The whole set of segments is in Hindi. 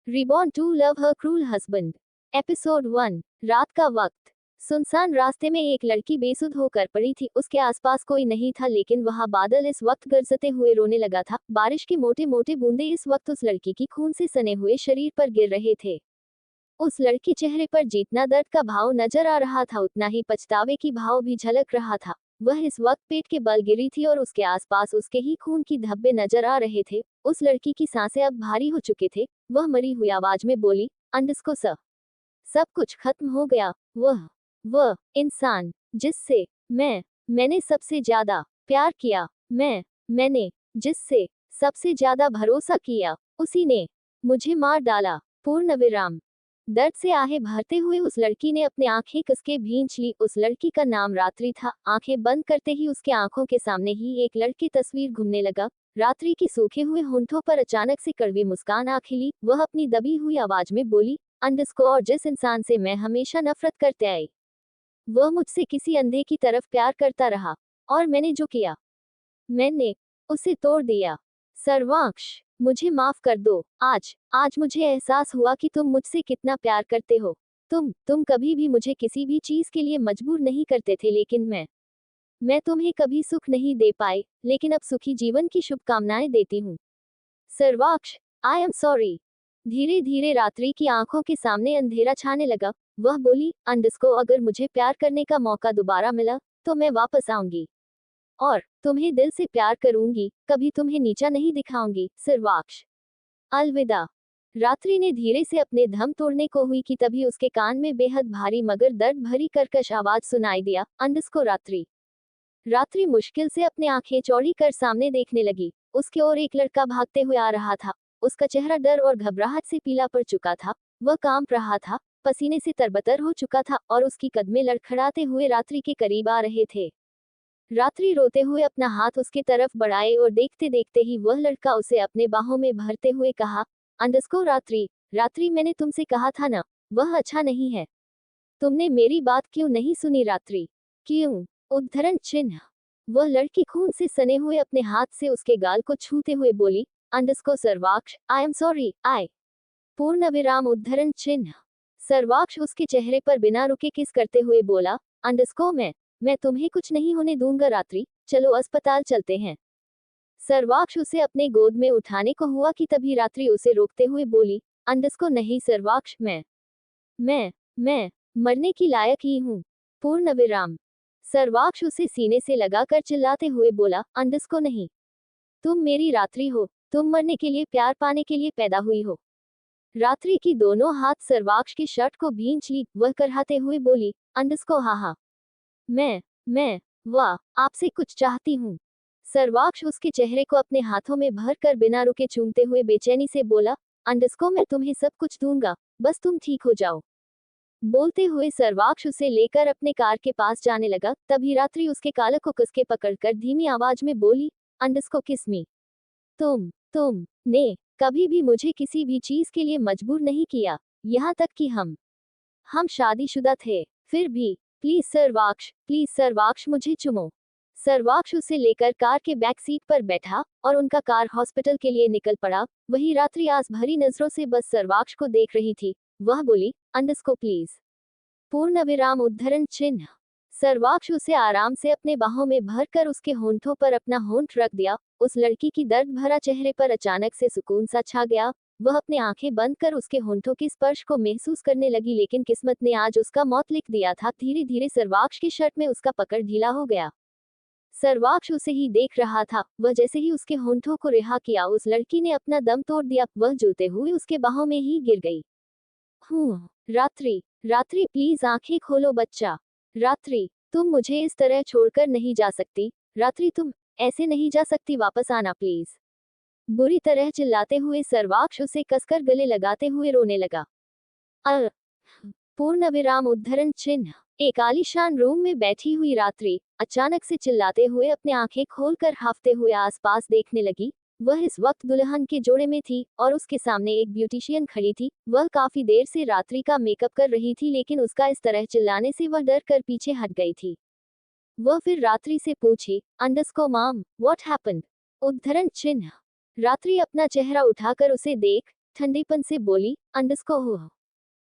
Reborn to love her cruel husband. Episode 1। रात का वक्त। सुनसान रास्ते में एक लड़की बेसुध होकर पड़ी थी। उसके आसपास कोई नहीं था, लेकिन वहां बादल इस वक्त गरजते हुए रोने लगा था। बारिश के मोटे मोटे बूंदे इस वक्त उस लड़की की खून से सने हुए शरीर पर गिर रहे थे। उस लड़की चेहरे पर जितना दर्द का भाव नजर आ रहा था, उतना ही पछतावे की भाव भी झलक रहा था। वह इस वक्त पेट के बल गिरी थी और उसके आसपास उसके ही खून की धब्बे नजर आ रहे थे। उस लड़की की सांसें अब भारी हो चुके थे। वह मरी हुई आवाज में बोली, अंडस्को सर, सब कुछ खत्म हो गया। वह इंसान जिससे मैंने सबसे ज्यादा प्यार किया, मैंने जिससे सबसे ज्यादा भरोसा किया, उसी ने मुझे मार डाला। पूर्ण विराम। दर्द से आहें भरते हुए उस लड़की ने अपनी आंखें कसके भींच ली। उस लड़की का नाम रात्रि था। आंखें बंद करते ही उसके आंखों के सामने ही एक लड़की तस्वीर घूमने लगा। रात्रि की सूखे हुए होंठों पर अचानक से कड़वी मुस्कान आ खिली। वह अपनी दबी हुई आवाज में बोली, अंडस्को, और जिस इंसान से मैं हमेशा नफरत करते आई, वह मुझसे किसी अंधे की तरफ प्यार करता रहा, और मैंने जो किया, मैंने उसे तोड़ दिया। सर्वांश, मुझे माफ कर दो। आज मुझे एहसास हुआ कि तुम मुझसे कितना प्यार करते हो। तुम कभी भी मुझे किसी भी चीज के लिए मजबूर नहीं करते थे, लेकिन मैं तुम्हें कभी सुख नहीं दे पाई, लेकिन अब सुखी जीवन की शुभकामनाएं देती हूँ। सर्वाक्ष, आई एम सॉरी। धीरे धीरे रात्रि की आंखों के सामने अंधेरा छाने लगा। वह बोली, अंडस्को, अगर मुझे प्यार करने का मौका दोबारा मिला तो मैं वापस आऊंगी और तुम्हें दिल से प्यार करूंगी, कभी तुम्हें नीचा नहीं दिखाऊंगी। सर्वाक्ष, अलविदा। रात्रि ने धीरे से अपने दम तोड़ने को हुई कि तभी उसके कान में बेहद भारी मगर दर्द भरी कर्कश आवाज सुनाई दिया, अंडस्को रात्रि। रात्रि मुश्किल से अपने आंखें चौड़ी कर सामने देखने लगी। उसकी ओर एक लड़का भागते हुए आ रहा था। उसका चेहरा डर और घबराहट से पीला पड़ चुका था। वह कांप रहा था, पसीने से तरबतर हो चुका था और उसकी कदमें लड़खड़ाते हुए रात्रि के करीब आ रहे थे। रात्रि रोते हुए अपना हाथ उसके तरफ बढ़ाए और देखते देखते ही वह लड़का उसे अपने बाहों में भरते हुए कहा, अंडस्को रात्रि, रात्रि, मैंने तुमसे कहा था ना, वह अच्छा नहीं है। तुमने मेरी बात क्यों नहीं सुनी रात्रि? क्यों? उद्धरण चिन्ह। वह लड़की खून से सने हुए अपने हाथ से उसके गाल को छूते हुए बोली, अंडस्को सर्वाक्ष, आई एम सॉरी, आई। पूर्ण विराम उद्धरण चिन्ह। सर्वाक्ष उसके चेहरे पर बिना रुके किस करते हुए बोला, अंडस्को, मैं तुम्हें कुछ नहीं होने दूंगा रात्रि, चलो अस्पताल चलते हैं। सर्वाक्ष उसे अपने गोद में उठाने को हुआ कि तभी रात्रि उसे रोकते हुए बोली, अंडस्को नहीं सर्वाक्ष, मैं मरने की लायक ही हूँ। पूर्ण विराम। सर्वाक्ष उसे सीने से लगाकर चिल्लाते हुए बोला, अंडस्को नहीं, तुम मेरी रात्रि हो, तुम मरने के लिए, प्यार पाने के लिए पैदा हुई हो। रात्रि की दोनों हाथ सर्वाक्ष की शर्ट को भींच ली। वह करहाते हुए बोली, अंडस्को, हाँ, मैं वाह, आपसे कुछ चाहती हूँ। सर्वाक्ष उसके चेहरे को अपने हाथों में भर कर बिना रुके चूमते हुए बेचैनी से बोला, अंडस्को, मैं तुम्हें सब कुछ दूंगा, बस तुम ठीक हो जाओ। बोलते हुए सर्वाक्ष उसे लेकर अपने कार के पास जाने लगा। तभी रात्रि उसके कालक को कसके पकड़कर धीमी आवाज में बोली, अंडस्को, किस मी। तुम ने कभी भी मुझे किसी भी चीज के लिए मजबूर नहीं किया, यहाँ तक कि हम शादीशुदा थे। फिर भी प्लीज सर्वाक्ष, मुझे चुमो। सर्वाक्ष उसे लेकर कार के बैक सीट पर बैठा और उनका कार हॉस्पिटल के लिए निकल पड़ा। वही रात्रि आस भरी नजरों से बस सर्वाक्ष को देख रही थी। वह बोली, अंडस्को प्लीज। पूर्ण विराम उद्धरण चिन्ह। सर्वाक्ष उसे आराम से अपने बाहों में भरकर उसके होंठों पर अपना होंठ रख दिया। उस लड़की की दर्द भरा चेहरे पर अचानक से सुकून सा छा गया। वह अपनी आंखें बंद कर उसके होंठों के स्पर्श को महसूस करने लगी, लेकिन किस्मत ने आज उसका मौत लिख दिया था। धीरे धीरे सर्वाक्ष की शर्ट में उसका पकड़ ढीला हो गया। सर्वाक्ष उसे ही देख रहा था। वह जैसे ही उसके होंठों को रिहा किया, उस लड़की ने अपना दम तोड़ दिया। वह जलते हुए उसके बाहों में ही गिर गई। रात्रि प्लीज आंखें खोलो बच्चा। रात्रि, तुम मुझे इस तरह छोड़कर नहीं जा सकती। रात्रि, तुम ऐसे नहीं जा सकती, वापस आना प्लीज। बुरी तरह चिल्लाते हुए सर्वाक्ष उसे कसकर गले लगाते हुए रोने लगा। अ पूर्ण विराम उद्धरण चिन्ह। एक आलीशान रूम में बैठी हुई रात्रि अचानक से चिल्लाते हुए अपने आंखें खोलकर हाफते हुए आसपास देखने लगी। वह इस वक्त दुल्हन के जोड़े में थी और उसके सामने एक ब्यूटिशियन खड़ी थी। वह काफी देर से रात्रि का मेकअप कर रही थी, लेकिन उसका इस तरह चिल्लाने से वह डर कर पीछे हट गई थी। वह फिर रात्रि से पूछी, अंडस्को माम, व्हाट हैपेंड। उद्धरण चिन्ह। रात्रि अपना चेहरा उठाकर उसे देख ठंडेपन से बोली, अंडस्को हो।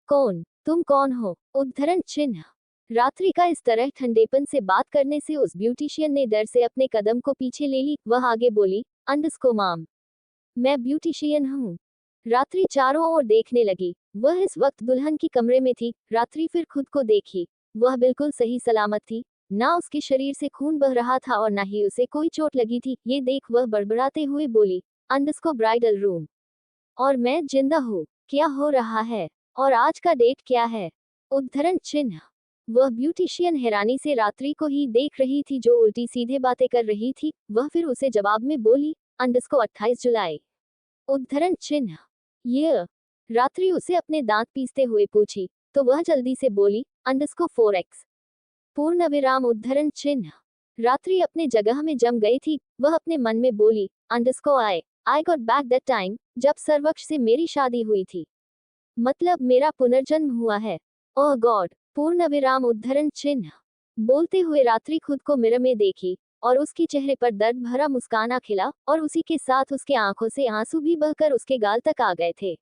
कौन? तुम कौन हो? उद्धरण चिन्ह। रात्रि का इस तरह ठंडेपन से बात करने से उस ब्यूटिशियन ने डर से अपने कदम को पीछे ले ली। वह आगे बोली, अंडस्को माम, मैं ब्यूटिशियन हूँ। रात्रि चारों ओर देखने लगी। वह इस वक्त दुल्हन की कमरे में थी। रात्रि फिर खुद को देखी। वह बिल्कुल सही सलामत थी। ना उसके शरीर से खून बह रहा था और ना ही उसे कोई चोट लगी थी। ये देख वह बड़बड़ाते हुए बोली, अंडस्को ब्राइडल रूम। और मैं जिंदा हूँ। क्या हो रहा है? और आज का डेट क्या है? उद्धरण चिन्ह। वह ब्यूटिशियन हैरानी से रात्रि को ही देख रही थी जो उल्टी सीधे बातें कर रही थी। वह फिर उसे जवाब में बोली, अंडस्को 28 जुलाई। उद्धरण चिन्ह। ये रात्रि उसे अपने दांत पीसते हुए पूछी, तो वह जल्दी से बोली, अंडस्को 4x। पूर्ण विराम उद्धरण चिन्ह। रात्रि अपने जगह में जम गई थी। वह अपने मन में बोली, अंडस्को I got back that time जब सर्वक्ष से मेरी शादी हुई थी। मतलब मेरा पुनर्जन्म हुआ है। ओह गॉड। पूर्ण विराम उद्धरण चिन्ह। बोलते हुए रात्रि खुद को मिरर में देखी और उसके चेहरे पर दर्द भरा मुस्कान खिला और उसी के साथ उसके आंखों से आंसू भी बहकर उसके गाल तक आ गए थे।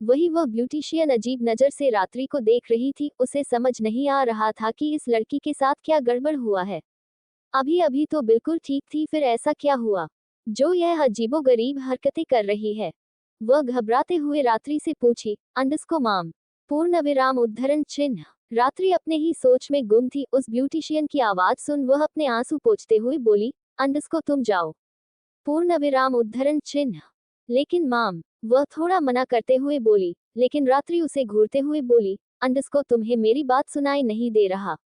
वही वह ब्यूटिशियन अजीब नजर से रात्रि को देख रही थी। उसे समझ नहीं आ रहा था कि इस लड़की के साथ क्या गड़बड़ हुआ है। अभी अभी तो बिल्कुल ठीक थी, फिर ऐसा क्या हुआ जो यह अजीबोगरीब हरकतें कर रही है? वह घबराते हुए रात्रि से पूछी, अंडस्को माम। पूर्ण विराम उद्धरण चिन्ह। रात्रि अपने ही सोच में गुम थी। उस ब्यूटिशियन की आवाज सुन वह अपने आंसू पोंछते हुए बोली, अंडस्को तुम जाओ। पूर्ण विराम उद्धरण चिन्ह। लेकिन माम, वह थोड़ा मना करते हुए बोली। लेकिन रात्रि उसे घूरते हुए बोली, अंडस्को तुम्हें मेरी बात सुनाई नहीं दे रहा।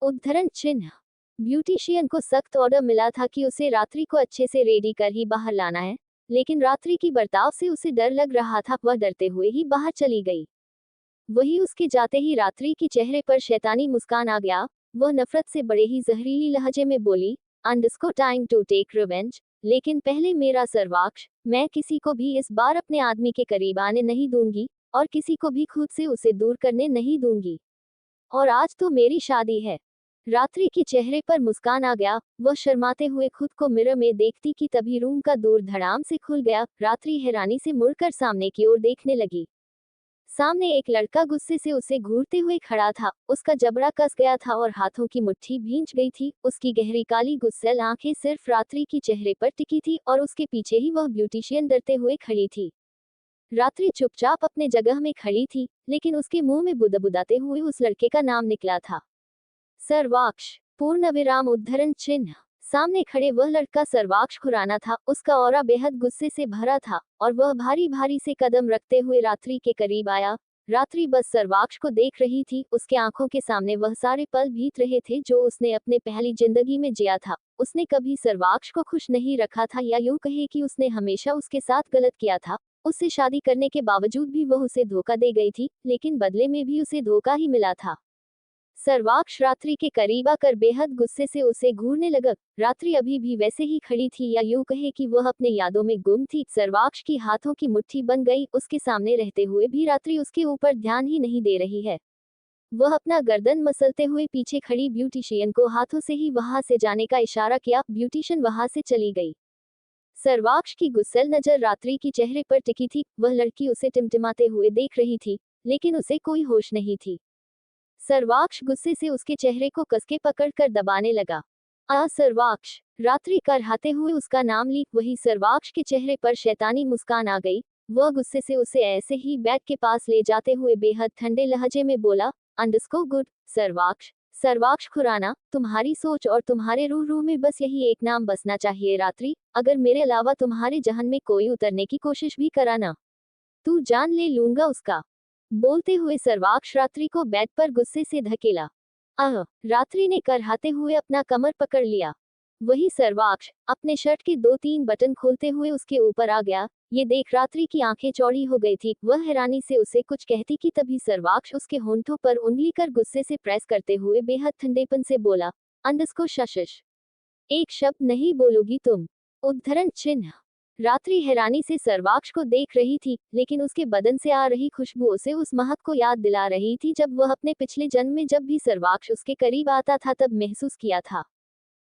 उद्धरण चिन्ह। ब्यूटिशियन को सख्त ऑर्डर मिला था कि उसे रात्रि को अच्छे से रेडी कर ही बाहर लाना है, लेकिन रात्रि की बर्ताव से उसे डर लग रहा था। वह डरते हुए ही बाहर चली गई। वही उसके जाते ही रात्रि के चेहरे पर शैतानी मुस्कान आ गया। वह नफरत से बड़े ही जहरीली लहजे में बोली, अंडस्को टाइम टू टेक रिवेंज। लेकिन पहले मेरा सर्वाक्ष। मैं किसी को भी इस बार अपने आदमी के करीब आने नहीं दूंगी और किसी को भी खुद से उसे दूर करने नहीं दूंगी। और आज तो मेरी शादी है। रात्रि के चेहरे पर मुस्कान आ गया। वह शर्माते हुए खुद को मिरर में देखती कि तभी रूम का दूर धड़ाम से खुल गया। रात्रि हैरानी से मुड़कर सामने की ओर देखने लगी। सामने एक लड़का गुस्से से उसे घूरते हुए खड़ा था। उसका जबड़ा कस गया था और हाथों की मुट्ठी भींच गई थी। उसकी गहरी काली गुस्सैल आंखें सिर्फ रात्रि की चेहरे पर टिकी थी और उसके पीछे ही वह ब्यूटिशियन डरते हुए खड़ी थी। रात्रि चुपचाप अपने जगह में खड़ी थी, लेकिन उसके मुंह में बुदबुदाते हुए उस लड़के का नाम निकला था, सर्वाक्ष। पूर्ण विराम उद्धरण चिन्ह। सामने खड़े वह लड़का सर्वाक्ष खुराना था। उसका ऑरा बेहद गुस्से से भरा था और वह भारी भारी से कदम रखते हुए रात्रि के करीब आया। रात्रि बस सर्वाक्ष को देख रही थी। उसके आंखों के सामने वह सारे पल बीत रहे थे जो उसने अपने पहली जिंदगी में जिया था। उसने कभी सर्वाक्ष को खुश नहीं रखा था, या यूं कहे कि उसने हमेशा उसके साथ गलत किया था। उससे शादी करने के बावजूद भी वह उसे धोखा दे गई थी, लेकिन बदले में भी उसे धोखा ही मिला था। सर्वाक्ष रात्रि के करीब आकर बेहद गुस्से से उसे घूरने लगा। रात्रि अभी भी वैसे ही खड़ी थी, या यूं कहे कि वह अपने यादों में गुम थी। सर्वाक्ष की हाथों की मुट्ठी बन गई। उसके सामने रहते हुए भी रात्रि उसके ऊपर ध्यान ही नहीं दे रही है। वह अपना गर्दन मसलते हुए पीछे खड़ी ब्यूटिशियन को हाथों से ही वहां से जाने का इशारा किया। ब्यूटिशियन वहां से चली गई। सर्वाक्ष की गुस्सैल नजर रात्रि की चेहरे पर टिकी थी। वह लड़की उसे टिमटिमाते हुए देख रही थी, लेकिन उसे कोई होश नहीं थी। सर्वाक्ष गुस्से से उसके चेहरे को कसके पकड़कर दबाने लगा। सर्वाक्ष। रात्रि करहाते हुए उसका नाम ली। वही सर्वाक्ष के चेहरे पर शैतानी मुस्कान आ गई। वह गुस्से से उसे ऐसे ही बेड के पास ले जाते हुए बेहद ठंडे लहजे में बोला, अंडस्को गुड सर्वाक्ष। सर्वाक्ष खुराना, तुम्हारी सोच और तुम्हारे रूह रूह में बस यही एक नाम बसना चाहिए रात्रि। अगर मेरे अलावा तुम्हारे जहन में कोई उतरने की कोशिश भी कराना, तू जान ले लूंगा उसका। बोलते हुए सर्वाक्ष रात्रि को बेड पर गुस्से से धकेला। रात्रि ने करहाते हुए अपना कमर पकड़ लिया। वही सर्वाक्ष अपने शर्ट के 2-3 बटन खोलते हुए उसके ऊपर आ गया। ये देख रात्रि की आंखें चौड़ी हो गई थी। वह हैरानी से उसे कुछ कहती कि तभी सर्वाक्ष उसके होंठों पर उंगली कर गुस्से से प्रेस करते हुए बेहद ठंडेपन से बोला, अंडस्को शशिश। एक शब्द नहीं बोलोगी तुम। उद्धरण चिन्ह। रात्रि हैरानी से सर्वाक्ष को देख रही थी, लेकिन उसके बदन से आ रही खुशबू उसे उस महक को याद दिला रही थी जब वह अपने पिछले जन्म में जब भी सर्वाक्ष उसके करीब आता था तब महसूस किया था।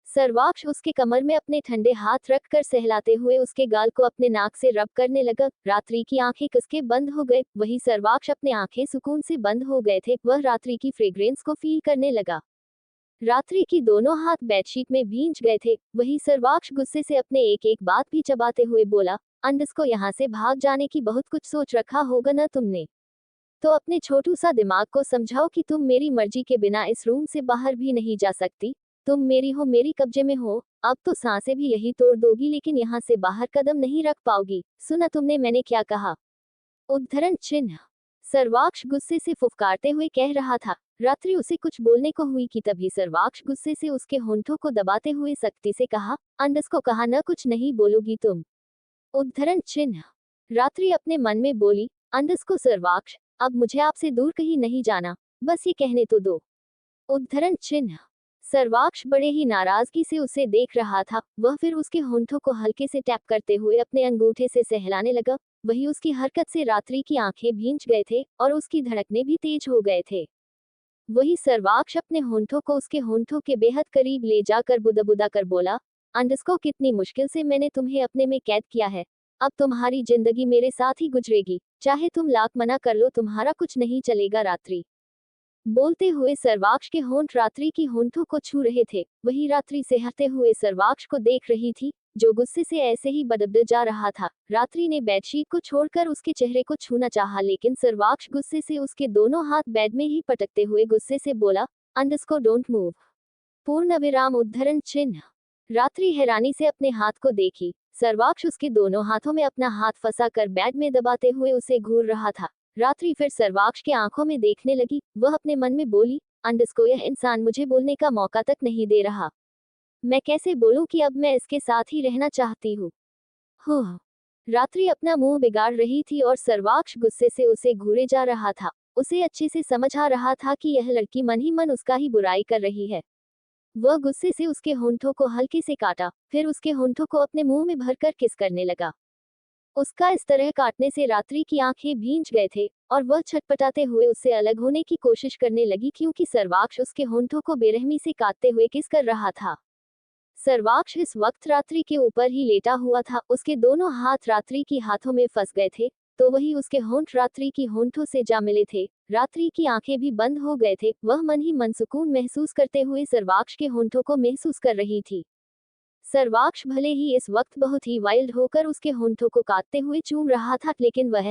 सर्वाक्ष उसके कमर में अपने ठंडे हाथ रखकर सहलाते हुए उसके गाल को अपने नाक से रब करने लगा। रात्रि की आंखें कसके बंद हो गए, वही सर्वाक्ष अपने आंखें सुकून से बंद हो गए थे। वह रात्रि की फ्रेग्रेंस को फील करने लगा। रात्रि की दोनों हाथ बेडशीट में भींच गए थे। वही सर्वाक्ष गुस्से से अपने एक एक बात भी चबाते हुए बोला, अंडस को यहाँ से भाग जाने की बहुत कुछ सोच रखा होगा ना तुमने। तो अपने छोटू सा दिमाग को समझाओ कि तुम मेरी मर्जी के बिना इस रूम से बाहर भी नहीं जा सकती। तुम मेरी हो, मेरी कब्जे में हो। अब तो सांसें भी यही तोड़ दोगी, लेकिन यहाँ से बाहर कदम नहीं रख पाओगी। सुना तुमने मैंने क्या कहा? उद्धरण चिन्ह। सर्वाक्ष गुस्से से फुफकारते हुए कह रहा था। रात्रि उसे कुछ बोलने को हुई कि तभी सर्वाक्ष गुस्से से उसके होंठों को दबाते हुए सख्ती से कहा, अंडस को कहा न कुछ नहीं बोलोगी तुम। उद्धरण चिन्ह। रात्रि अपने मन में बोली, अंडस को सर्वाक्ष, अब मुझे आपसे दूर कहीं नहीं जाना, बस ये कहने तो दो। उद्धरण चिन्ह। सर्वाक्ष बड़े ही नाराजगी से उसे देख रहा था। वह फिर उसके होंठों को हल्के से टैप करते हुए अपने अंगूठे से सहलाने लगा। वही उसकी हरकत से रात्रि की आंखें भींच गए थे और उसकी धड़कने भी तेज हो गए थे। वही सर्वाक्ष अपने होंठों को उसके होंठों के बेहद करीब ले जाकर बुदबुदा कर बोला, अंडस को कितनी मुश्किल से मैंने तुम्हें अपने में कैद किया है। अब तुम्हारी जिंदगी मेरे साथ ही गुजरेगी, चाहे तुम लाख मना कर लो तुम्हारा कुछ नहीं चलेगा। रात्रि बोलते हुए सर्वाक्ष के होंठ रात्रि की होंठों को छू रहे थे। वही रात्रि सहते हुए सर्वाक्ष को देख रही थी, जो गुस्से से ऐसे ही बदबद जा रहा था। रात्रि ने बेडशीट को छोड़कर उसके चेहरे को छूना चाहा, लेकिन सर्वाक्ष गुस्से से उसके दोनों हाथ बेड में ही पटकते हुए गुस्से से बोला, अंडस को डोंट मूव। पूर्ण विराम उद्धरण चिन्ह। रात्रि हैरानी से अपने हाथ को देखी। सर्वाक्ष उसके दोनों हाथों में अपना हाथ फंसा कर बेड में दबाते हुए उसे घूर रहा था। रात्रि फिर सर्वाक्ष के आंखों में देखने लगी। वह अपने मन में बोली, अंडस को यह इंसान मुझे बोलने का मौका तक नहीं दे रहा। मैं कैसे बोलूं कि अब मैं इसके साथ ही रहना चाहती हूँ। हो। रात्रि अपना मुंह बिगाड़ रही थी और सर्वाक्ष गुस्से से उसे घूरे जा रहा था। उसे अच्छे से समझ आ रहा था कि यह लड़की मन ही मन उसका ही बुराई कर रही है। वह गुस्से से उसके होंठों को हल्के से काटा, फिर उसके होंठों को अपने मुंह में भरकर किस करने लगा। उसका इस तरह काटने से रात्रि की आंखें भींच गए थे और वह छटपटाते हुए उससे अलग होने की कोशिश करने लगी, क्योंकि सर्वाक्ष उसके होंठों को बेरहमी से काटते हुए किस कर रहा था। सर्वाक्ष इस वक्त रात्रि के ऊपर ही लेटा हुआ था। उसके दोनों हाथ रात्रि की हाथों में फंस गए थे, तो वही उसके होंठ रात्रि की होंठों से जा मिले थे। रात्रि की आंखें भी बंद हो गए थे। वह मन ही मन सुकून महसूस करते हुए सर्वाक्ष के होंठों को महसूस कर रही थी। सर्वाक्ष भले ही इस वक्त बहुत ही वाइल्ड होकर उसके होंठों को काटते हुए चूम रहा था, लेकिन वह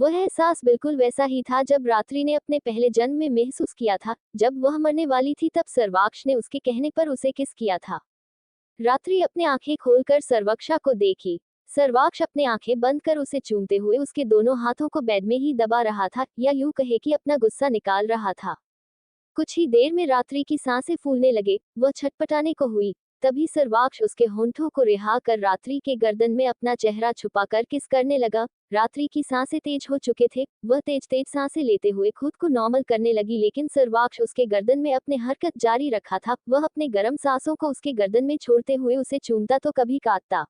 एहसास बिल्कुल वैसा ही था जब रात्रि ने अपने पहले जन्म में महसूस किया था। जब वह मरने वाली थी तब सर्वाक्ष ने उसके कहने पर उसे किस किया था। रात्रि अपने आंखें खोलकर सर्वक्षा को देखी। सर्वाक्ष अपने आंखें बंद कर उसे चूमते हुए उसके दोनों हाथों को बेड में ही दबा रहा था, या यूं कहे कि अपना गुस्सा निकाल रहा था। कुछ ही देर में रात्रि की सांसें फूलने लगे। वह छटपटाने को हुई। तभी सर्वाक्ष उसके होंठों को रिहा कर रात्रि के गर्दन में अपना चेहरा छुपाकर किस करने लगा। रात्रि की सांसें तेज हो चुके थे। वह तेज तेज सांसें लेते हुए खुद को नॉर्मल करने लगी, लेकिन सर्वाक्ष उसके गर्दन में अपने हरकत जारी रखा था। वह अपने गर्म सांसों को उसके गर्दन में छोड़ते हुए उसे चूमता तो कभी काटता।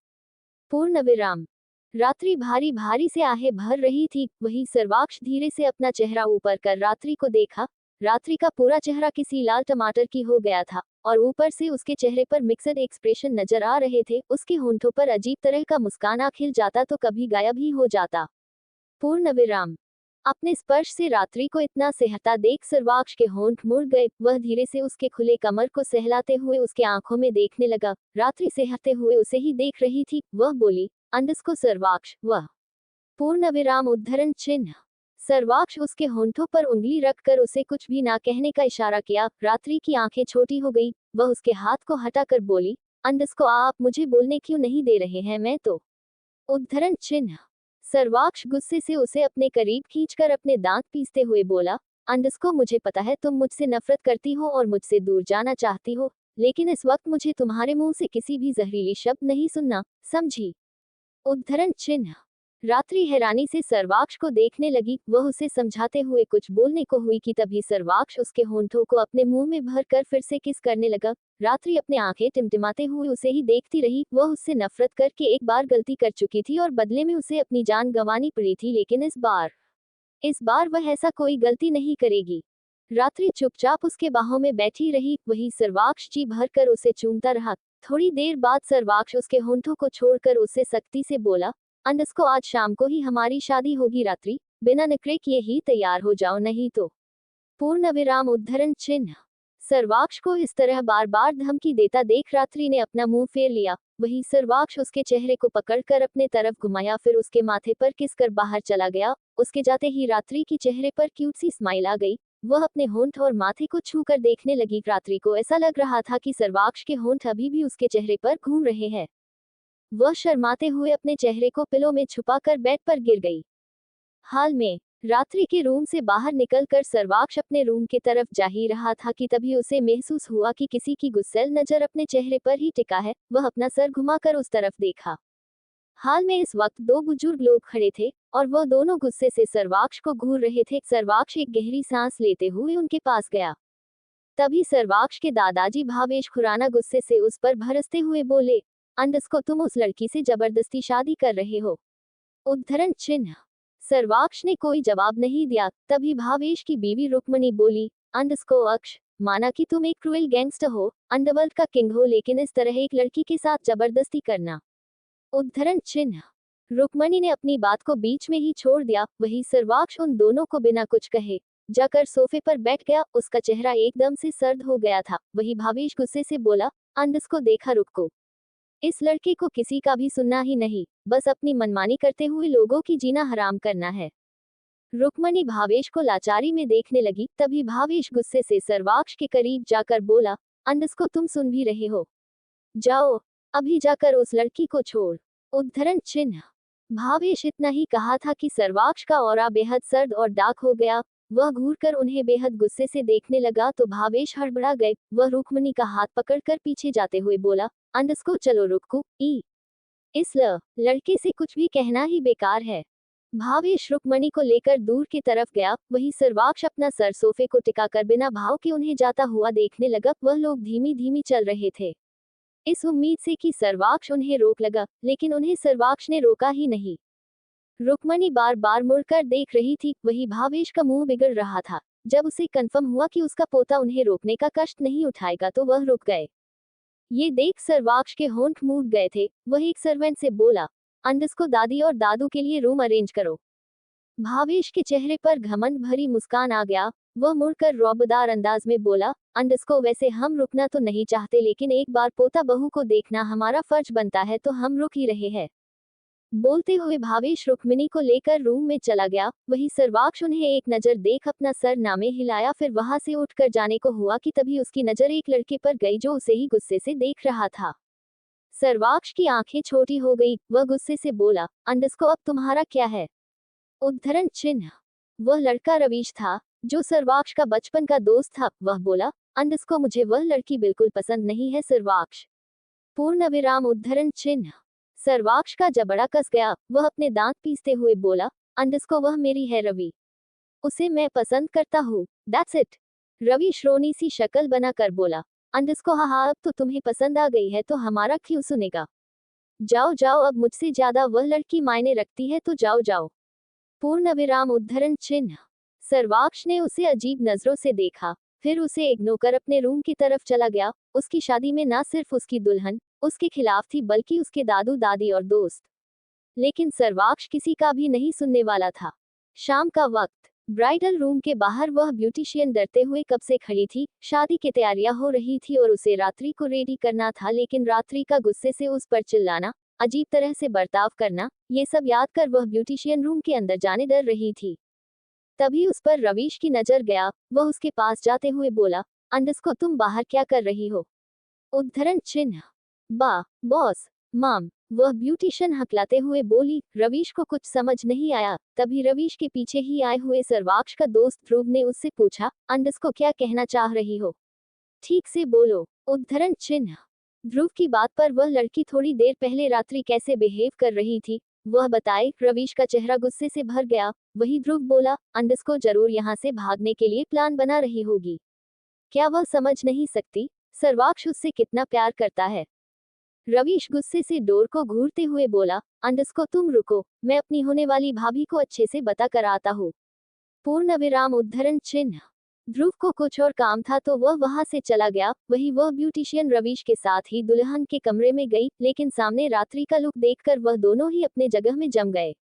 पूर्ण विराम। रात्रि भारी भारी से आहें भर रही थी। वही सर्वाक्ष धीरे से अपना चेहरा ऊपर कर रात्रि को देखा। रात्रि का पूरा चेहरा किसी लाल टमाटर की हो गया था और ऊपर से उसके चेहरे पर मिक्सड एक्सप्रेशन नजर आ रहे थे। उसके होंठों पर अजीब तरह का मुस्कान खिल जाता तो कभी गायब ही हो जाता। पूर्ण विराम। अपने स्पर्श से रात्रि को इतना सहता देख सर्वाक्ष के होंठ मुड़ गए। वह धीरे से उसके खुले कमर को सहलाते हुए उसके आंखों में देखने लगा। रात्रि सहते हुए उसे ही देख रही थी। वह बोली, अंडस को सर्वाक्ष। वह पूर्ण विराम उद्धरण चिन्ह। सर्वाक्ष उसके होंठों पर उंगली रखकर उसे कुछ भी ना कहने का इशारा किया। रात्रि की आंखें छोटी हो गई। वह उसके हाथ को हटाकर बोली, अंडस को आप मुझे बोलने क्यों नहीं दे रहे हैं? मैं तो। उद्धरण चिन्ह। सर्वाक्ष गुस्से से उसे अपने करीब खींचकर अपने दांत पीसते हुए बोला, अंडस को मुझे पता है तुम मुझसे नफरत करती हो और मुझसे दूर जाना चाहती हो, लेकिन इस वक्त मुझे तुम्हारे मुंह से किसी भी जहरीली शब्द नहीं सुनना, समझी? उद्धरण चिन्ह। रात्रि हैरानी से सर्वाक्ष को देखने लगी। वह उसे समझाते हुए कुछ बोलने को हुई कि तभी सर्वाक्ष उसके होंठों को अपने मुंह में भरकर फिर से किस करने लगा। रात्रि अपने आंखें टिमटिमाते हुए उसे ही देखती रही। वह उससे नफरत करके एक बार गलती कर चुकी थी और बदले में उसे अपनी जान गंवानी पड़ी थी, लेकिन इस बार वह ऐसा कोई गलती नहीं करेगी। रात्रि चुपचाप उसके बाहों में बैठी रही, वही सर्वाक्ष जी भर कर उसे चूमता रहा। थोड़ी देर बाद सर्वाक्ष उसके होंठों को छोड़कर उससे सख्ती से बोला, अंडस्को आज शाम को ही हमारी शादी होगी रात्रि, बिना नखरे किए ही तैयार हो जाओ, नहीं तो। पूर्ण विराम उद्धरण चिन्ह। सर्वाक्ष को इस तरह बार बार धमकी देता देख रात्रि ने अपना मुंह फेर लिया। वही सर्वाक्ष उसके चेहरे को पकड़कर अपने तरफ घुमाया, फिर उसके माथे पर किस कर बाहर चला गया। उसके जाते ही रात्रि की चेहरे पर क्यूट सी स्माइल आ गई। वह अपने होंठ और माथे को छूकर देखने लगी। रात्रि को ऐसा लग रहा था कि सर्वाक्ष के होंठ अभी भी उसके चेहरे पर घूम रहे हैं। वह शर्माते हुए अपने चेहरे को पिलो में छुपाकर बेड पर गिर गई। हाल में रात्रि के रूम से बाहर निकलकर सर्वाक्ष अपने रूम की तरफ जा ही रहा था कि तभी उसे महसूस हुआ कि किसी की गुस्सैल नजर अपने चेहरे पर ही टिका है। वह अपना सर घुमाकर उस तरफ देखा। हाल में इस वक्त दो बुजुर्ग लोग खड़े थे और वह दोनों गुस्से से सर्वाक्ष को घूर रहे थे। सर्वाक्ष एक गहरी सांस लेते हुए उनके पास गया। तभी सर्वाक्ष के दादाजी भावेश खुराना गुस्से से उस पर भड़कते हुए बोले, अंडस्को तुम उस लड़की से जबरदस्ती शादी कर रहे हो। उद्धरण चिन्ह। सर्वाक्ष ने कोई जवाब नहीं दिया। तभी भावेश की बीवी रुक्मणी बोली, अंडस्को अक्ष, माना कि तुम एक क्रूएल गैंगस्टर हो, अंडरवर्ल्ड का किंग हो, लेकिन इस तरह एक लड़की के साथ जबरदस्ती करना। उद्धरण चिन्ह। रुक्मणी ने अपनी बात को बीच में ही छोड़ दिया। वही सर्वाक्ष उन दोनों को बिना कुछ कहे जाकर सोफे पर बैठ गया। उसका चेहरा एकदम से सर्द हो गया था। वही भावेश गुस्से से बोला, अंडस्को देखा रुको, इस लड़के को किसी का भी सुनना ही नहीं, बस अपनी मनमानी करते हुए लोगों की जीना हराम करना है। रुक्मणी भावेश को लाचारी में देखने लगी। तभी भावेश गुस्से से सर्वाक्ष के करीब जाकर बोला, अंडस्को तुम सुन भी रहे हो, जाओ अभी जाकर उस लड़की को छोड़। उद्धरण चिन्ह। भावेश इतना ही कहा था कि सर्वाक्ष का ऑरा बेहद सर्द और डार्क हो गया। वह घूरकर उन्हें बेहद गुस्से से देखने लगा तो भावेश हड़बड़ा गए। वह रुक्मणी का हाथ पकड़कर पीछे जाते हुए बोला, अंडस्को चलो रुको, इस लड़के से कुछ भी कहना ही बेकार है। भावेश रुक्मणी को लेकर दूर की तरफ गया। वही सर्वाक्ष अपना सर सोफे को टिकाकर बिना भाव के उन्हें जाता हुआ देखने लगा। वह लोग धीमी धीमी चल रहे थे, इस उम्मीद से कि सर्वाक्ष उन्हें रोक लगा, लेकिन उन्हें सर्वाक्ष ने रोका ही नहीं। रुक्मणी बार बार मुड़कर देख रही थी। वही भावेश का मुंह बिगड़ रहा था। जब उसे कंफर्म हुआ कि उसका पोता उन्हें रोकने का कष्ट नहीं उठाएगा तो वह रुक गए। ये देख सर्वाक्ष के होंठ मूड गए थे। वह एक सर्वेंट से बोला, अंडस्को दादी और दादू के लिए रूम अरेंज करो। भावेश के चेहरे पर घमंड भरी मुस्कान आ गया। वह मुड़कर रौबदार अंदाज में बोला, अंडस्को वैसे हम रुकना तो नहीं चाहते, लेकिन एक बार पोता बहू को देखना हमारा फर्ज बनता है, तो हम रुक ही रहे हैं। बोलते हुए भावेश रुक्मिणी को लेकर रूम में चला गया। वही सर्वाक्ष उन्हें एक नजर देख अपना सर नामे हिलाया, फिर वहां से उठकर जाने को हुआ कि तभी उसकी नजर एक लड़के पर गई जो उसे ही गुस्से से देख रहा था। सर्वाक्ष की आंखें छोटी हो गई। वह गुस्से से बोला, अंडस्को अब तुम्हारा क्या है। उद्धरण चिन्ह। वह लड़का रवीश था जो सर्वाक्ष का बचपन का दोस्त था। वह बोला, अंडस्को मुझे वह लड़की बिल्कुल पसंद नहीं है सर्वाक्ष। पूर्ण विराम उद्धरण चिन्ह। सर्वाक्ष का जबड़ा कस गया। वह अपने दांत पीसते हुए बोला, अंडस्को वह मेरी है रवि, उसे मैं पसंद करता हूँ, दैट्स इट। रवि श्रोणी सी शक्ल बनाकर बोला, अंडस्को हाँ अब तो तुम्हें पसंद आ गई है तो हमारा क्यों सुनेगा। जाओ जाओ, अब मुझसे ज्यादा वह लड़की मायने रखती है तो जाओ जाओ। पूर्ण विराम उद्धरण चिन्ह। सर्वाक्ष ने उसे अजीब नजरों से देखा, फिर उसे इग्नोर कर अपने रूम की तरफ चला गया। उसकी शादी में न सिर्फ उसकी दुल्हन उसके खिलाफ थी, बल्कि उसके दादू दादी और दोस्त, लेकिन सर्वाक्ष किसी का भी नहीं सुनने वाला था। शाम का वक्त। ब्राइडल रूम के बाहर वह ब्यूटिशियन डरते हुए कब से खड़ी थी। शादी की तैयारियां हो रही थी और उसे रात्रि को रेडी करना था, लेकिन रात्रि का गुस्से से उस पर चिल्लाना, अजीब तरह से बर्ताव करना, ये सब याद कर वह ब्यूटिशियन रूम के अंदर जाने डर रही थी। तभी उस पर रवीश की नजर गया। वह उसके पास जाते हुए बोला, अंडस्को तुम बाहर क्या कर रही हो। उद्धरण चिन्ह। बॉस माम। वह ब्यूटिशियन हकलाते हुए बोली। रवीश को कुछ समझ नहीं आया। तभी रवीश के पीछे ही आए हुए सर्वाक्ष का दोस्त ध्रुव ने उससे पूछा, अंडस्को क्या कहना चाह रही हो, ठीक से बोलो। उद्धरण चिन्ह। ध्रुव की बात पर वह लड़की थोड़ी देर पहले रात्रि कैसे बिहेव कर रही थी वह बताए। रवीश का चेहरा गुस्से से भर गया। वही ध्रुव बोला, अंडस्को जरूर यहाँ से भागने के लिए प्लान बना रही होगी। क्या वह समझ नहीं सकती सर्वाक्ष उससे कितना प्यार करता है। रवीश गुस्से से डोर को घूरते हुए बोला, अंडस्को तुम रुको, मैं अपनी होने वाली भाभी को अच्छे से बता कर आता हूँ। पूर्ण विराम उद्धरण चिन्ह। ध्रुव को कुछ और काम था तो वह वहां से चला गया। वही वह ब्यूटिशियन रवीश के साथ ही दुल्हन के कमरे में गई, लेकिन सामने रात्रि का लुक देखकर वह दोनों ही अपने जगह में जम गए।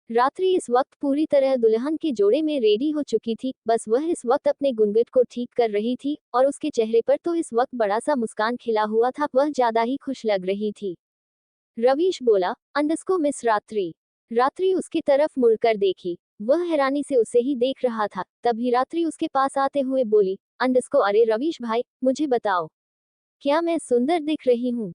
रात्रि इस वक्त पूरी तरह दुल्हन के जोड़े में रेडी हो चुकी थी। बस वह इस वक्त अपने घूंघट को ठीक कर रही थी और उसके चेहरे पर तो इस वक्त बड़ा सा मुस्कान खिला हुआ था। वह ज्यादा ही खुश लग रही थी। रवीश बोला, अंडस्को मिस रात्रि। रात्रि उसकी तरफ मुड़कर देखी। वह हैरानी से उसे ही देख रहा था। तभी रात्रि उसके पास आते हुए बोली, अंडस्को, अरे रवीश भाई, मुझे बताओ, क्या मैं सुंदर दिख रही हूँ?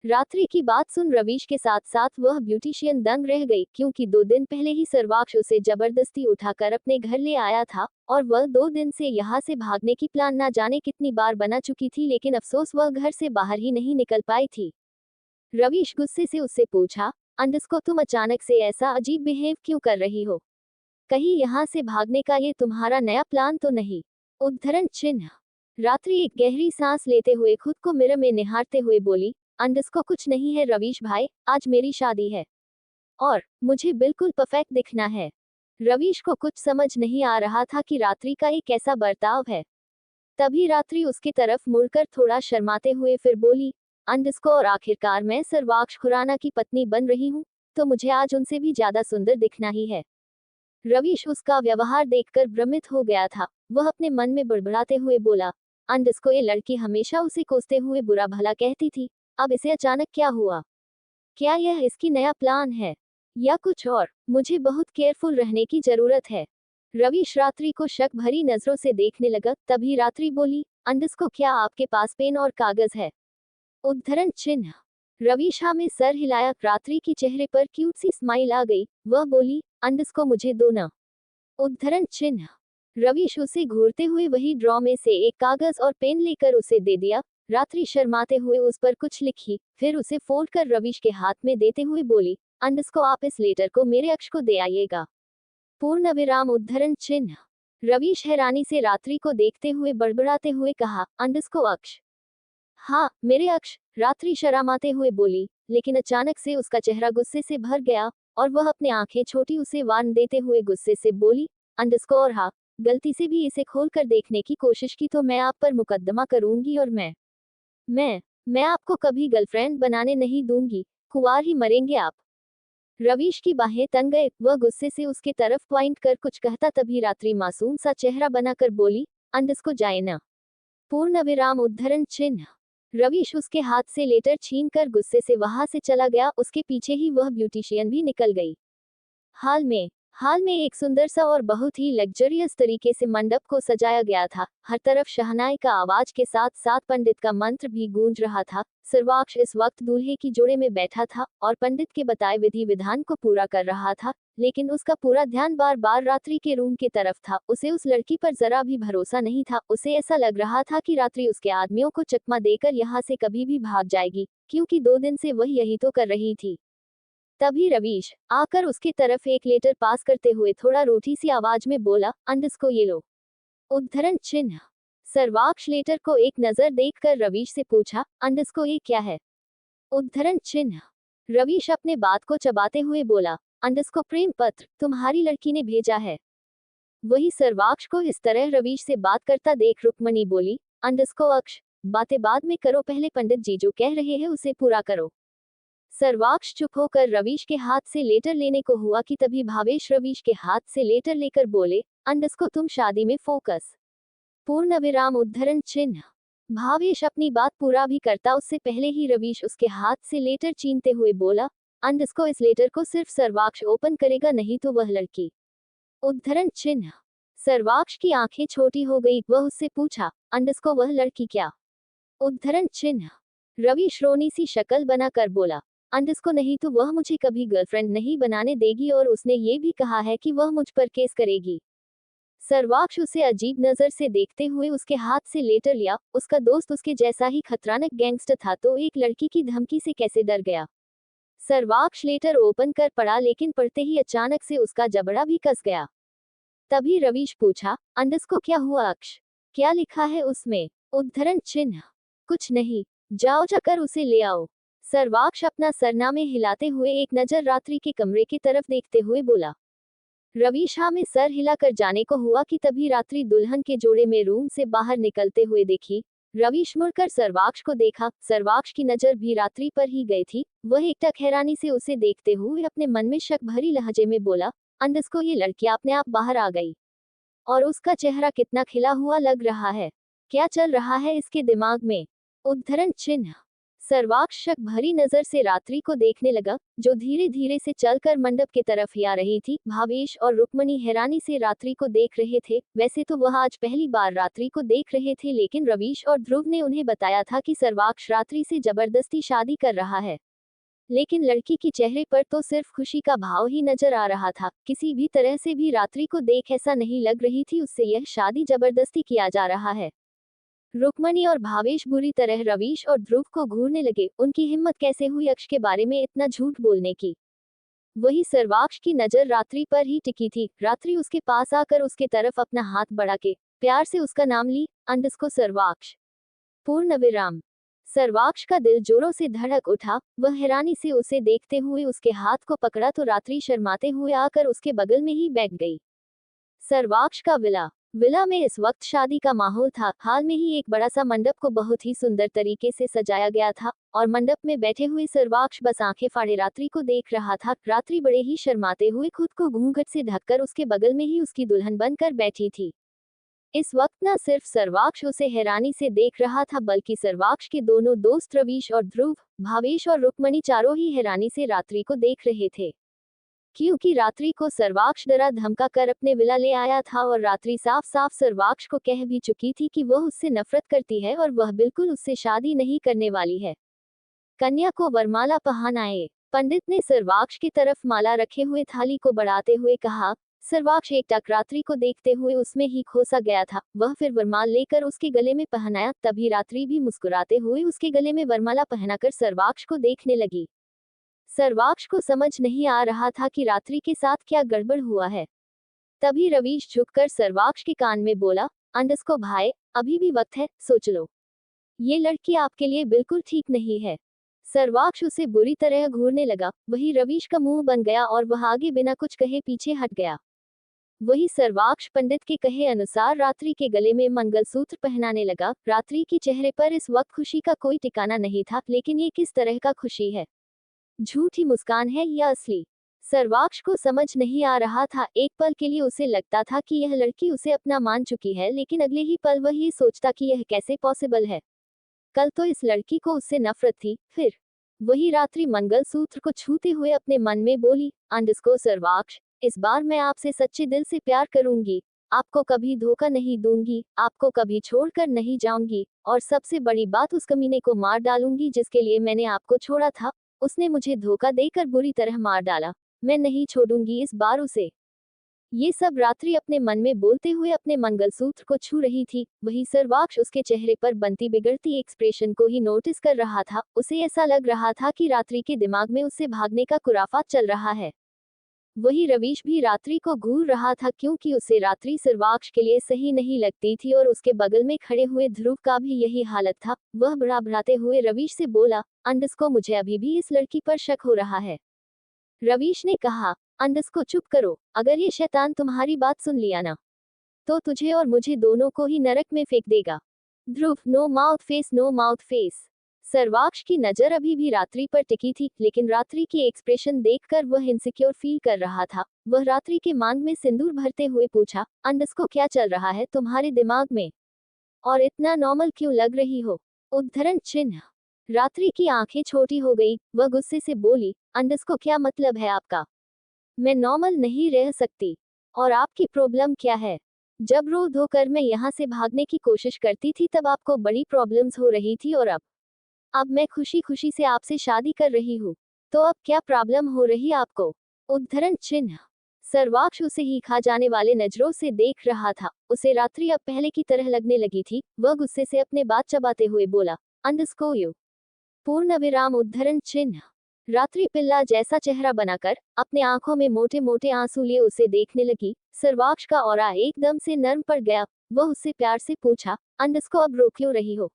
रात्रि की बात सुन रवीश के साथ साथ वह ब्यूटिशियन दंग रह गई, क्योंकि 2 दिन पहले ही सर्वाक्ष उसे जबरदस्ती उठाकर अपने घर ले आया था और वह 2 दिन से यहाँ से भागने की प्लान ना जाने कितनी बार बना चुकी थी, लेकिन अफसोस वह घर से बाहर ही नहीं निकल पाई थी। रवीश गुस्से से उससे पूछा, अंडस्को, तुम अचानक से ऐसा अजीब बिहेव क्यों कर रही हो? कहीं यहाँ से भागने का ये तुम्हारा नया प्लान तो नहीं? उद्धरण चिन्ह। रात्रि एक गहरी सांस लेते हुए खुद को मिरर में निहारते हुए बोली, अंडस्को, कुछ नहीं है रवीश भाई, आज मेरी शादी है और मुझे बिल्कुल परफेक्ट दिखना है। रवीश को कुछ समझ नहीं आ रहा था कि रात्रि का ये कैसा बर्ताव है। तभी रात्रि उसकी तरफ मुड़कर थोड़ा शर्माते हुए फिर बोली, अंडस्को, और आखिरकार मैं सर्वाक्ष खुराना की पत्नी बन रही हूँ, तो मुझे आज उनसे भी ज्यादा सुंदर दिखना ही है। रवीश उसका व्यवहार देखकर भ्रमित हो गया था। वह अपने मन में बड़बड़ाते हुए बोला, अंडस्को, ये लड़की हमेशा उसे कोसते हुए बुरा भला कहती थी, अब इसे अचानक क्या हुआ? क्या यह इसकी नया प्लान है या कुछ और? मुझे बहुत केयरफुल रहने की जरूरत है। रवीश रात्रि को शक भरी नजरों से देखने लगा। तभी रात्रि बोली, अंडस्को, क्या आपके पास पेन और कागज है? उद्धरण चिन्ह। रवीशा में सर हिलाया। रात्रि की चेहरे पर क्यूट सी स्माइल आ गई। वह बोली, अंडस्को, मुझे दो ना। उद्धरण चिन्ह। रवीश उसे घूरते हुए वही ड्रॉ में से एक कागज और पेन लेकर उसे दे दिया। रात्रि शर्माते हुए उस पर कुछ लिखी, फिर उसे फोल्ड कर रवीश के हाथ में देते हुए बोली, अंडस्को, आप इस लेटर को मेरे अक्ष को दे आइएगा। पूर्ण विराम। उद्धरण चिन्ह। रवीश हैरानी से रात्रि को देखते हुए बड़बड़ाते हुए कहा, अंडस्को, अक्ष? हाँ, मेरे अक्ष। रात्रि शर्माते हुए बोली, लेकिन अचानक से उसका चेहरा गुस्से से भर गया और वह अपने आंखें छोटी उसे वार्न देते हुए गुस्से से बोली, अंडस्को, और हाँ, गलती से भी इसे खोलकर देखने की कोशिश की तो मैं आप पर मुकदमा करूंगी और मैं आपको कभी गर्लफ्रेंड बनाने नहीं दूंगी। कुंवार ही मरेंगे आप। रवीश की बाहें तन गए। वह गुस्से से उसके तरफ पॉइंट कर कुछ कहता, तभी रात्रि मासूम सा चेहरा बनाकर बोली, अंडस्को, जाए ना। पूर्ण विराम। उद्धरण चिन्ह। रवीश उसके हाथ से लेटर छीनकर गुस्से से वहां से चला गया। उसके पीछे ही वह ब्यूटिशियन भी निकल गई। हाल में एक सुंदर सा और बहुत ही लग्जरियस तरीके से मंडप को सजाया गया था। हर तरफ शहनाई का आवाज के साथ साथ पंडित का मंत्र भी गूंज रहा था। सर्वाक्ष इस वक्त दूल्हे की जोड़े में बैठा था और पंडित के बताए विधि विधान को पूरा कर रहा था, लेकिन उसका पूरा ध्यान बार बार रात्रि के रूम की तरफ था। उसे उस लड़की पर जरा भी भरोसा नहीं था। उसे ऐसा लग रहा था कि रात्रि उसके आदमियों को चकमा देकर यहाँ से कभी भी भाग जाएगी, क्योंकि 2 दिन से वह यही तो कर रही थी। तभी रवीश आकर उसकी तरफ एक लेटर पास करते हुए थोड़ा रूठी सी आवाज में बोला, अंडस्को, ये लो। उद्धरण चिन्ह। सर्वाक्ष लेटर को एक नजर देखकर रवीश से पूछा, अंडस्को, ये क्या है? उद्धरण चिन्ह। रवीश अपने बात को चबाते हुए बोला, अंडस्को, प्रेम पत्र तुम्हारी लड़की ने भेजा है। वही सर्वाक्ष को इस तरह रवीश से बात करता देख रुक्मणी बोली, अंडस्को, अक्ष, बातें बाद में करो, पहले पंडित जी जो कह रहे हैं उसे पूरा करो। सर्वाक्ष चुप होकर रवीश के हाथ से लेटर लेने को हुआ कि तभी भावेश रवीश के हाथ से लेटर लेकर बोले, अंडस्को, तुम शादी में फोकस। पूर्ण विराम। उद्धरण चिन्ह। भावेश अपनी बात पूरा भी करता उससे पहले ही रवीश उसके हाथ से लेटर छीनते हुए बोला, अंडस्को, इस लेटर को सिर्फ सर्वाक्ष ओपन करेगा, नहीं तो वह लड़की। उद्धरण चिन्ह। सर्वाक्ष की आंखें छोटी हो गई। वह उससे पूछा, अंडस्को, वह लड़की क्या? उद्धरण चिन्ह। रवीश रोनी सी शक्ल बनाकर बोला, अंडस्को, नहीं तो वह मुझे कभी गर्लफ्रेंड नहीं बनाने देगी और उसने ये भी कहा है कि वह मुझ पर केस करेगी। सर्वाक्ष उसे अजीब नजर से देखते हुए उसके हाथ से लेटर लिया। उसका दोस्त उसके जैसा ही खतरनाक गैंगस्टर था तो एक लड़की की धमकी से कैसे डर गया। सर्वाक्ष लेटर ओपन कर पड़ा, लेकिन पढ़ते ही अचानक से उसका जबड़ा भी कस गया। तभी रवीश पूछा, अंडस्को, क्या हुआ अक्ष? क्या लिखा है उसमें? उद्धरण चिन्ह। कुछ नहीं, जाओ जाकर उसे ले आओ। सर्वाक्ष अपना सरनामे हिलाते हुए एक नजर रात्रि के कमरे की तरफ देखते हुए बोला। रवीशा में सर हिलाकर जाने को हुआ कि तभी रात्रि दुल्हन के जोड़े में रूम से बाहर निकलते हुए देखी। रवीश मुड़कर सर्वाक्ष को देखा। सर्वाक्ष की नजर भी रात्रि पर ही गई थी। वह एकटक हैरानी से उसे देखते हुए अपने मन में शक भरी लहजे में बोला, अंदस को ये लड़की अपने आप बाहर आ गई। और उसका चेहरा कितना खिला हुआ लग रहा है। क्या चल रहा है इसके दिमाग में? उद्धरण चिन्ह। सर्वाक्ष शक भरी नजर से रात्रि को देखने लगा, जो धीरे धीरे से चलकर मंडप की तरफ ही आ रही थी। भावेश और रुक्मणी हैरानी से रात्रि को देख रहे थे। वैसे तो वह आज पहली बार रात्रि को देख रहे थे, लेकिन रवीश और ध्रुव ने उन्हें बताया था कि सर्वाक्ष रात्रि से जबरदस्ती शादी कर रहा है। लेकिन लड़की की चेहरे पर तो सिर्फ खुशी का भाव ही नजर आ रहा था। किसी भी तरह से भी रात्रि को देख ऐसा नहीं लग रही थी उससे यह शादी जबरदस्ती किया जा रहा है। रुक्मणी और भावेश बुरी तरह रवीश और ध्रुव को घूरने लगे। उनकी हिम्मत कैसे हुई अक्ष के बारे में इतना झूठ बोलने की। वही सर्वाक्ष की नजर रात्रि पर ही टिकी थी। रात्रि उसके पास आकर उसके तरफ अपना हाथ बढ़ा के प्यार से उसका नाम ली, अंडस्को सर्वाक्ष। पूर्ण विराम। सर्वाक्ष का दिल जोरों से धड़क उठा। वह हैरानी से उसे देखते हुए उसके हाथ को पकड़ा तो रात्रि शर्माते हुए आकर उसके बगल में ही बैठ गई। सर्वाक्ष का विला में इस वक्त शादी का माहौल था। हाल में ही एक बड़ा सा मंडप को बहुत ही सुंदर तरीके से सजाया गया था और मंडप में बैठे हुए सर्वाक्ष बस आंखें फाड़े रात्रि को देख रहा था। रात्रि बड़े ही शर्माते हुए खुद को घूंघट से ढककर उसके बगल में ही उसकी दुल्हन बनकर बैठी थी। इस वक्त न सिर्फ सर्वाक्ष उसे हैरानी से देख रहा था, बल्कि सर्वाक्ष के दोनों दोस्त रवीश और ध्रुव, भावेश और रुक्मणी चारों ही हैरानी से रात्रि को देख रहे थे। क्योंकि रात्रि को सर्वाक्ष डरा धमका कर अपने विला ले आया था और रात्रि साफ साफ सर्वाक्ष को कह भी चुकी थी कि वह उससे नफरत करती है और वह बिल्कुल उससे शादी नहीं करने वाली है। कन्या को वरमाला पहनाए। पंडित ने सर्वाक्ष की तरफ माला रखे हुए थाली को बढ़ाते हुए कहा। सर्वाक्ष एकटक रात्रि को देखते हुए उसमें ही खोसा गया था। वह फिर वरमाला लेकर उसके गले में पहनाया। तभी रात्रि भी मुस्कुराते हुए उसके गले में वरमाला पहनाकर सर्वाक्ष को देखने लगी। सर्वाक्ष को समझ नहीं आ रहा था कि रात्रि के साथ क्या गड़बड़ हुआ है। तभी रवीश झुककर सर्वाक्ष के कान में बोला, अंडस्को भाई, अभी भी वक्त है, सोच लो। ये लड़की आपके लिए बिल्कुल ठीक नहीं है। सर्वाक्ष उसे बुरी तरह घूरने लगा। वही रवीश का मुंह बन गया और वह आगे बिना कुछ कहे पीछे हट गया। वही सर्वाक्ष पंडित के कहे अनुसार रात्रि के गले में मंगलसूत्र पहनाने लगा। रात्रि के चेहरे पर इस वक्त खुशी का कोई ठिकाना नहीं था, लेकिन ये किस तरह का खुशी है? झूठी मुस्कान है या असली? सर्वाक्ष को समझ नहीं आ रहा था। एक पल के लिए उसे लगता था कि यह लड़की उसे अपना मान चुकी है, लेकिन अगले ही पल वह ये सोचता कि यह कैसे पॉसिबल है। कल तो इस लड़की को उससे नफरत थी। फिर वही रात्रि मंगलसूत्र को छूते हुए अपने मन में बोली, अंडस्को सर्वाक्ष, इस बार मैं आपसे सच्चे दिल से प्यार करूंगी। आपको कभी धोखा नहीं दूंगी, आपको कभी छोड़कर नहीं जाऊंगी, और सबसे बड़ी बात, उस कमीने को मार डालूंगी जिसके लिए मैंने आपको छोड़ा था। उसने मुझे धोखा देकर बुरी तरह मार डाला। मैं नहीं छोड़ूंगी इस बार उसे। ये सब रात्रि अपने मन में बोलते हुए अपने मंगलसूत्र को छू रही थी। वही सर्वाक्ष उसके चेहरे पर बनती बिगड़ती एक्सप्रेशन को ही नोटिस कर रहा था। उसे ऐसा लग रहा था कि रात्रि के दिमाग में उससे भागने का खुराफात चल रहा है। वही रवीश भी रात्रि को घूर रहा था, क्योंकि उसे रात्रि सर्वाक्ष के लिए सही नहीं लगती थी और उसके बगल में खड़े हुए ध्रुव का भी यही हालत था। वह बड़बड़ाते हुए रवीश से बोला, अंडस्को, मुझे अभी भी इस लड़की पर शक हो रहा है। रवीश ने कहा, अंडस्को चुप करो। अगर ये शैतान तुम्हारी बात सुन लिया ना, तो तुझे और मुझे दोनों को ही नरक में फेंक देगा। Dhruv, no mouth face, no mouth face. Sarvaksh की नजर अभी भी रात्रि पर टिकी थी, लेकिन रात्रि की एक्सप्रेशन देखकर वह इनसिक्योर फील कर रहा था। वह रात्रि के मांग में सिंदूर भरते हुए पूछा, अंडस्को, क्या चल रहा है तुम्हारे दिमाग में? और इतना नॉर्मल क्यों लग रही हो? उद्धरण चिन्ह। रात्रि की आंखें छोटी हो गई। वह गुस्से से बोली, अंडस्को, क्या मतलब है आपका? मैं नॉर्मल नहीं रह सकती। और आपकी प्रॉब्लम क्या है? जब रो धोकर मैं यहाँ से भागने की कोशिश करती थी तब आपको बड़ी प्रॉब्लम्स हो रही थी, और अब मैं खुशी खुशी से आपसे शादी कर रही हूँ, तो अब क्या प्रॉब्लम हो रही आपको? उद्धरण चिन्ह। सर्वाक्ष उसे ही खा जाने वाले नजरों से देख रहा था। उसे रात्रि अब पहले की तरह लगने लगी थी। वह गुस्से से अपने बात चबाते हुए बोला, अंडस्को यू। पूर्ण विराम। उद्धरण चिन्ह। रात्रि पिल्ला जैसा चेहरा बनाकर अपने आंखों में मोटे मोटे आंसू लिए उसे देखने लगी। सर्वाक्ष का ऑरा एकदम से नर्म पड़ गया। वह उससे प्यार से पूछा, अंडस्को, अब रो क्यों रही हो?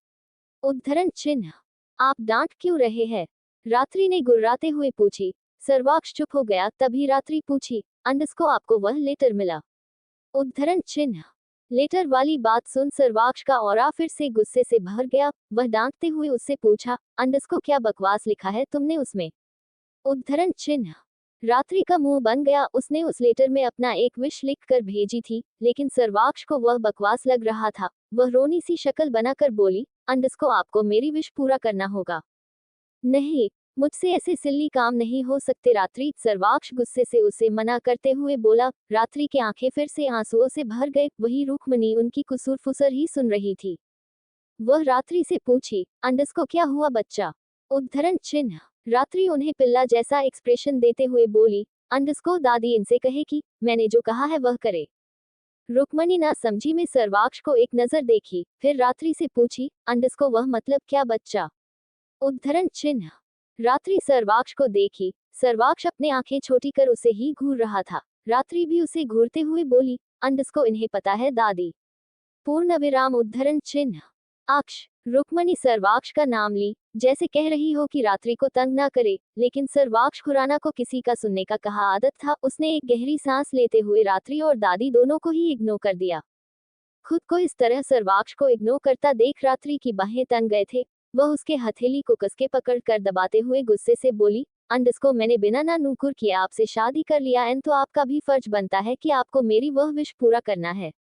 उद्धरण चिन्ह। आप डांट क्यों रहे हैं? रात्रि ने गुर्राते हुए पूछी। सर्वाक्ष चुप हो गया। तभी रात्रि पूछी, अंडरस्को आपको वह लेटर मिला। उद्धरण चिन्ह। लेटर वाली बात सुन सर्वाक्ष का ऑरा फिर से गुस्से से भर गया। वह डांटते हुए उससे पूछा, अंडरस्को क्या बकवास लिखा है तुमने उसमें? उद्धरण चिन्ह। रात्रि का मुंह बन गया। उसने उस लेटर में अपना एक विश लिख कर भेजी थी, लेकिन सर्वाक्ष को वह बकवास लग रहा था। वह रोनी सी शक्ल बनाकर बोली, अंडरस्को आपको मेरी विश पूरा करना होगा। नहीं, मुझसे ऐसे सिल्ली काम नहीं हो सकते रात्रि। सर्वाक्ष गुस्से से उसे मना करते हुए बोला। रात्रि की आंखें फिर से आंसुओं से भर गए। वही रुक्मणी उनकी कुसूर फुसर ही सुन रही थी। वह रात्रि से पूछी, अंडरस्को क्या हुआ बच्चा? उद्धरण चिन्ह। रात्रि उन्हें पिल्ला जैसा एक्सप्रेशन देते हुए बोली, अंडरस्को दादी इनसे कहे कि मैंने जो कहा है वह करे। रुक्मणी ना समझी में सर्वाक्ष को एक नजर देखी, फिर रात्रि से पूछी, अंडरस्को वह मतलब क्या बच्चा? उद्धरण चिन्ह। रात्रि सर्वाक्ष को देखी। सर्वाक्ष अपने आंखें छोटी कर उसे ही घूर रहा था। रात्रि भी उसे घूरते हुए बोली, अंडरस्को इन्हें पता है दादी। पूर्ण विराम उद्धरण चिन्ह। अक्ष। रुक्मणी सर्वाक्ष का नाम ली, जैसे कह रही हो कि रात्रि को तंग ना करे, लेकिन सर्वाक्ष खुराना को किसी का सुनने का कहा आदत था। उसने एक गहरी सांस लेते हुए रात्रि और दादी दोनों को ही इग्नोर कर दिया। खुद को इस तरह सर्वाक्ष को इग्नोर करता देख रात्रि की बाहें तंग गए थे। वह उसके हथेली को कसके पकड़ कर दबाते हुए गुस्से से बोली, अंडरस्को मैंने बिना ना नुकुर किए आपसे शादी कर लिया एन तो आपका भी फर्ज बनता है कि आपको मेरी वह विश पूरा करना है।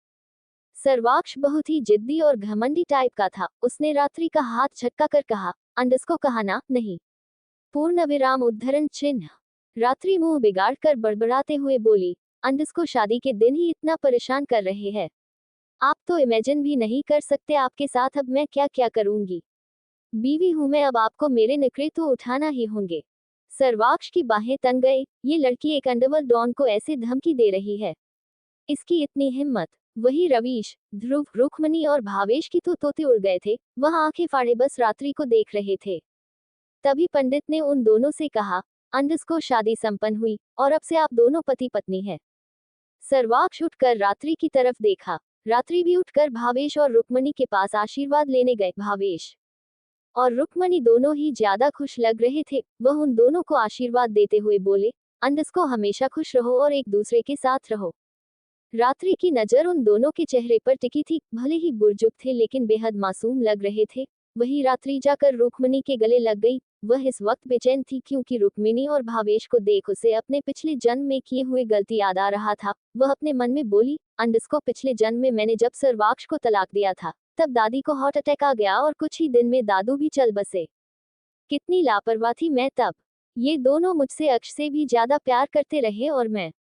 सर्वाक्ष बहुत ही जिद्दी और घमंडी टाइप का था। उसने रात्रि का हाथ झटका कर कहा, अंडरस्को कहा ना नहीं। पूर्ण विराम उद्धरण चिन्ह। रात्रि मुंह बिगाड़ कर बड़बड़ाते हुए बोली, अंडरस्को शादी के दिन ही इतना परेशान कर रहे हैं। आप तो इमेजिन भी नहीं कर सकते आपके साथ अब मैं क्या क्या करूंगी। बीवी हूं मैं, अब आपको मेरे नखरे तो उठाना ही होंगे। सर्वाक्ष की बाहें तंग गए। ये लड़की एक अंडरवर्ल्ड डॉन को ऐसे धमकी दे रही है। इसकी इतनी हिम्मत। वही रवीश, ध्रुव, रुक्मणी और भावेश की तो तोते उड़ गए थे। वह आंखें फाड़े बस रात्रि को देख रहे थे। तभी पंडित ने उन दोनों से कहा, अंडरस्को शादी संपन्न हुई और अब से आप दोनों पति पत्नी हैं। सर्वाक्ष उठकर रात्रि की तरफ देखा। रात्रि भी उठकर भावेश और रुक्मणी के पास आशीर्वाद लेने गए। भावेश और रुक्मणी दोनों ही ज्यादा खुश लग रहे थे। वह उन दोनों को आशीर्वाद देते हुए बोले, अंडरस्को हमेशा खुश रहो और एक दूसरे के साथ रहो। रात्रि की नजर उन दोनों के चेहरे पर टिकी थी। भले ही बुर्जुक थे लेकिन बेहद मासूम लग रहे थे। वही रात्रि जाकर रुक्मणी के गले लग गई। वह इस वक्त बेचैन थी क्योंकि रुक्मिणी और भावेश को देख उसे अपने पिछले जन्म में किए हुए गलती याद आ रहा था। वह अपने मन में बोली, अंडरस्को पिछले जन्म में मैंने जब सर्वाक्ष को तलाक दिया था तब दादी को हार्ट अटैक आ गया और कुछ ही दिन में दादू भी चल बसे। कितनी लापरवाह थी मैं तब। ये दोनों मुझसे अक्ष से भी ज्यादा प्यार करते रहे और मैं।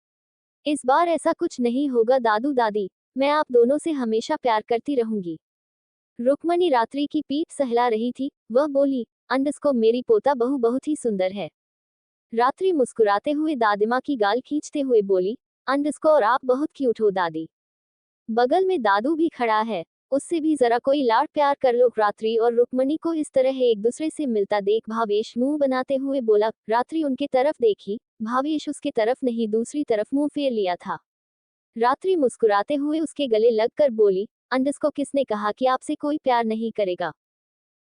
इस बार ऐसा कुछ नहीं होगा दादू दादी, मैं आप दोनों से हमेशा प्यार करती रहूंगी। रुक्मणी रात्रि की पीठ सहला रही थी। वह बोली, अंडरस्को मेरी पोता बहू बहुत ही सुंदर है। रात्रि मुस्कुराते हुए दादिमा की गाल खींचते हुए बोली, अंडरस्को और आप बहुत क्यूट हो दादी। बगल में दादू भी खड़ा है, उससे भी जरा कोई लाड प्यार कर लो। रात्रि और रुक्मणी को इस तरह एक दूसरे से मिलता देख भावेश मुंह बनाते हुए बोला। रात्रि उनके तरफ देखी। भावेश उसके तरफ नहीं दूसरी तरफ मुंह फेर लिया था। रात्रि मुस्कुराते हुए उसके गले लगकर बोली, अंडरस्को किसने कहा कि आपसे कोई प्यार नहीं करेगा?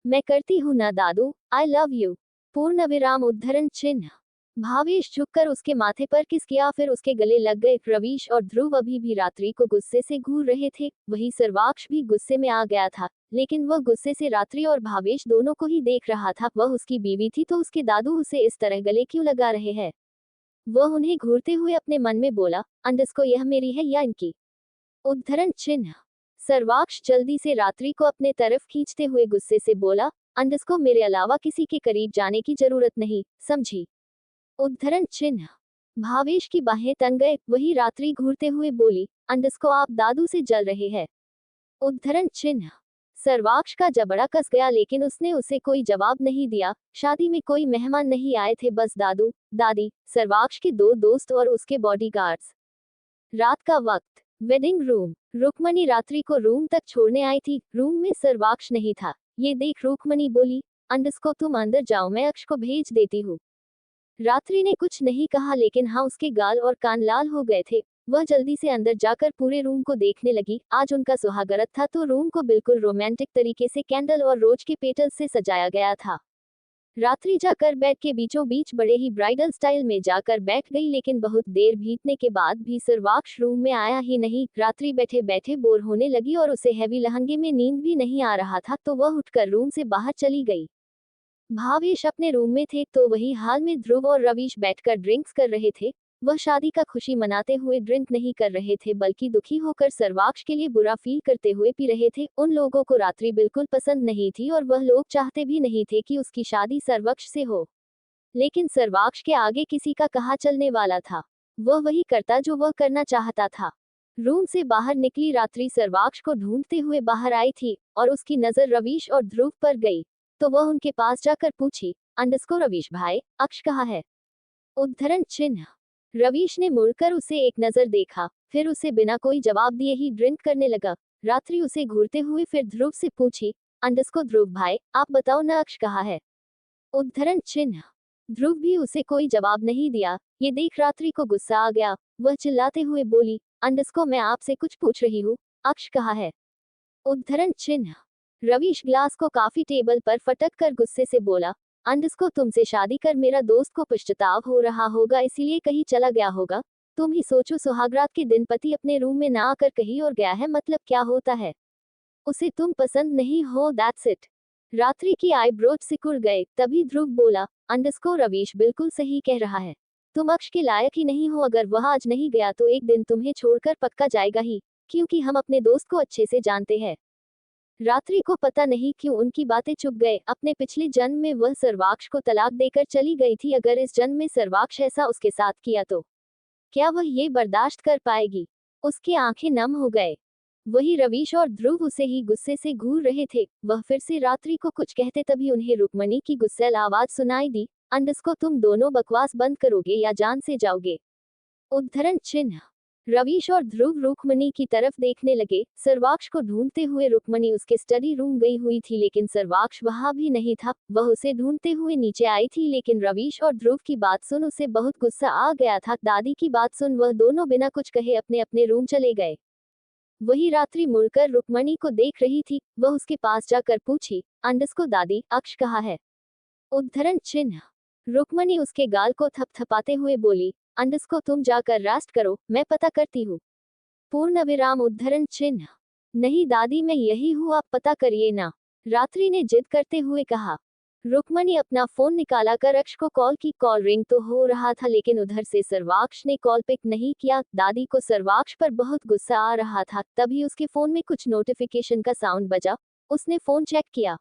मैं करती हूँ ना दादू, आई लव यू। पूर्ण विराम उद्धरण चिन्ह। भावेश झुककर उसके माथे पर किस किया फिर उसके गले लग गए। रवीश और ध्रुव अभी भी रात्रि को गुस्से से घूर रहे थे। वही सर्वाक्ष भी गुस्से में आ गया था, लेकिन वह गुस्से से रात्रि और भावेश दोनों को ही देख रहा था। वह उसकी बीवी थी तो उसके दादू उसे इस तरह गले क्यों लगा रहे हैं? वह उन्हें घूरते हुए अपने मन में बोला, अंडरस्को यह मेरी है या इनकी? उद्धरण चिन्ह। सर्वाक्ष जल्दी से रात्रि को अपने तरफ खींचते हुए गुस्से से बोला, अंडरस्को मेरे अलावा किसी के करीब जाने की जरूरत नहीं, समझी? उद्धरण चिन्ह। भावेश की बाहें तंग गए। वही रात्रि घूरते हुए बोली, अंडरस्को आप दादू से जल रहे हैं। उद्धरण चिन्ह। सर्वाक्ष का जबड़ा कस गया लेकिन उसने उसे कोई जवाब नहीं दिया। शादी में कोई मेहमान नहीं आए थे, बस दादू दादी, सर्वाक्ष के दो दोस्त और उसके बॉडीगार्ड्स। रात का वक्त। Wedding room. रुक्मणी रात्रि को रूम तक छोड़ने आई थी। रूम में सर्वाक्ष नहीं था। ये देख रुक्मणी बोली, अंडरस्को तुम अंदर जाओ, मैं अक्ष को भेज देती हूँ। रात्रि ने कुछ नहीं कहा लेकिन हाँ उसके गाल और कान लाल हो गए थे। वह जल्दी से अंदर जाकर पूरे रूम को देखने लगी। आज उनका सुहागरात था तो रूम को बिल्कुल रोमांटिक तरीके से कैंडल और रोज के पेटल से सजाया गया था। रात्रि जाकर बेड के बीचों बीच बड़े ही ब्राइडल स्टाइल में जाकर बैठ गई, लेकिन बहुत देर बीतने के बाद भी सर्वाक्ष रूम में आया ही नहीं। रात्रि बैठे बैठे बोर होने लगी और उसे हैवी लहंगे में नींद भी नहीं आ रहा था, तो वह उठकर रूम से बाहर चली गई। भावेश अपने रूम में थे तो वही हाल में ध्रुव और रवीश बैठकर ड्रिंक्स कर रहे थे। वह शादी का खुशी मनाते हुए ड्रिंक नहीं कर रहे थे, बल्कि दुखी होकर सर्वाक्ष के लिए बुरा फील करते हुए पी रहे थे। उन लोगों को रात्रि बिल्कुल पसंद नहीं थी और वह लोग चाहते भी नहीं थे कि उसकी शादी सर्वाक्ष से हो, लेकिन सर्वाक्ष के आगे किसी का कहा चलने वाला था। वह वही करता जो वह करना चाहता था। रूम से बाहर निकली रात्रि सर्वाक्ष को ढूंढते हुए बाहर आई थी और उसकी नजर रवीश और ध्रुव पर गई, तो वह उनके पास जाकर पूछी, अंडस्को रवीश भाई, अक्ष कहाँ है? उद्धरण चिन्ह। रवीश ने मुड़कर उसे एक नजर देखा, फिर उसे बिना कोई जवाब दिए ही ड्रिंक करने लगा। रात्रि उसे घूरते हुए फिर ध्रुव से पूछी, अंडस्को ध्रुव भाई, आप बताओ ना अक्ष कहाँ है? उद्धरण चिन्ह। ध्रुव भी उसे कोई जवाब नहीं दिया। ये देख रात्रि को गुस्सा आ गया। वह चिल्लाते हुए बोली, अंडस्को मैं आपसे कुछ पूछ रही हूँ, अक्ष कहाँ है? उद्धरण चिन्ह। रवीश ग्लास को काफी टेबल पर फटक कर गुस्से से बोला, अंडस्को तुमसे शादी कर मेरा दोस्त को पश्चाताप हो रहा होगा, इसीलिए कहीं चला गया होगा। तुम ही सोचो, सुहागरात के दिन पति अपने रूम में ना आकर कहीं और गया है, मतलब क्या होता है? उसे तुम पसंद नहीं हो, दैट्स इट। रात्रि की आईब्रोज सिकुड़ गए। तभी ध्रुव बोला, अंडस्को रवीश बिल्कुल सही कह रहा है। तुम अक्ष के लायक ही नहीं हो। अगर वह आज नहीं गया तो एक दिन तुम्हें छोड़कर पक्का जाएगा ही, क्योंकि हम अपने दोस्त को अच्छे से जानते हैं। रात्रि को पता नहीं क्यों उनकी बातें चुप गए। अपने पिछले जन्म में वह सर्वाक्ष को तलाक देकर चली गई थी। अगर इस जन्म में सर्वाक्ष ऐसा उसके साथ किया तो क्या वह ये बर्दाश्त कर पाएगी? उसकी आंखें नम हो गए। वही रवीश और ध्रुव उसे ही गुस्से से घूर रहे थे। वह फिर से रात्रि को कुछ कहते तभी उन्हें रुक्मणी की गुस्सैल आवाज सुनाई दी, अंडस्को तुम दोनों बकवास बंद करोगे या जान से जाओगे? उद्धरण चिन्ह। रवीश और ध्रुव रुक्मणी की तरफ देखने लगे। सर्वाक्ष को ढूंढते हुए रुक्मणी उसके स्टडी रूम गई हुई थी, लेकिन सर्वाक्ष वहां भी नहीं था। वह उसे ढूंढते हुए नीचे आई थी, लेकिन रवीश और ध्रुव की बात सुन उसे बहुत गुस्सा आ गया था। दादी की बात सुन वह दोनों बिना कुछ कहे अपने अपने रूम चले गए। वही रात्रि मुड़कर रुक्मणी को देख रही थी। वह उसके पास जाकर पूछी, अंडस्को दादी, अक्ष कहाँ है? उद्धरण चिन्ह। रुक्मणी उसके गाल को थपथपाते हुए बोली, अंडस्को तुम जाकर रेस्ट करो, मैं पता करती हूँ। पूर्ण विराम उद्धरण चिन्ह। नहीं दादी मैं यही हूँ, आप पता करिए ना, रात्रि ने जिद करते हुए कहा। रुक्मणी अपना फोन निकाला कर अक्ष को कॉल की। कॉल रिंग तो हो रहा था, लेकिन उधर से सर्वाक्ष ने कॉल पिक नहीं किया। दादी को सर्वाक्ष पर बहुत गुस्सा आ रहा था। तभी उसके फोन में कुछ नोटिफिकेशन का साउंड बजा। उसने फोन चेक किया।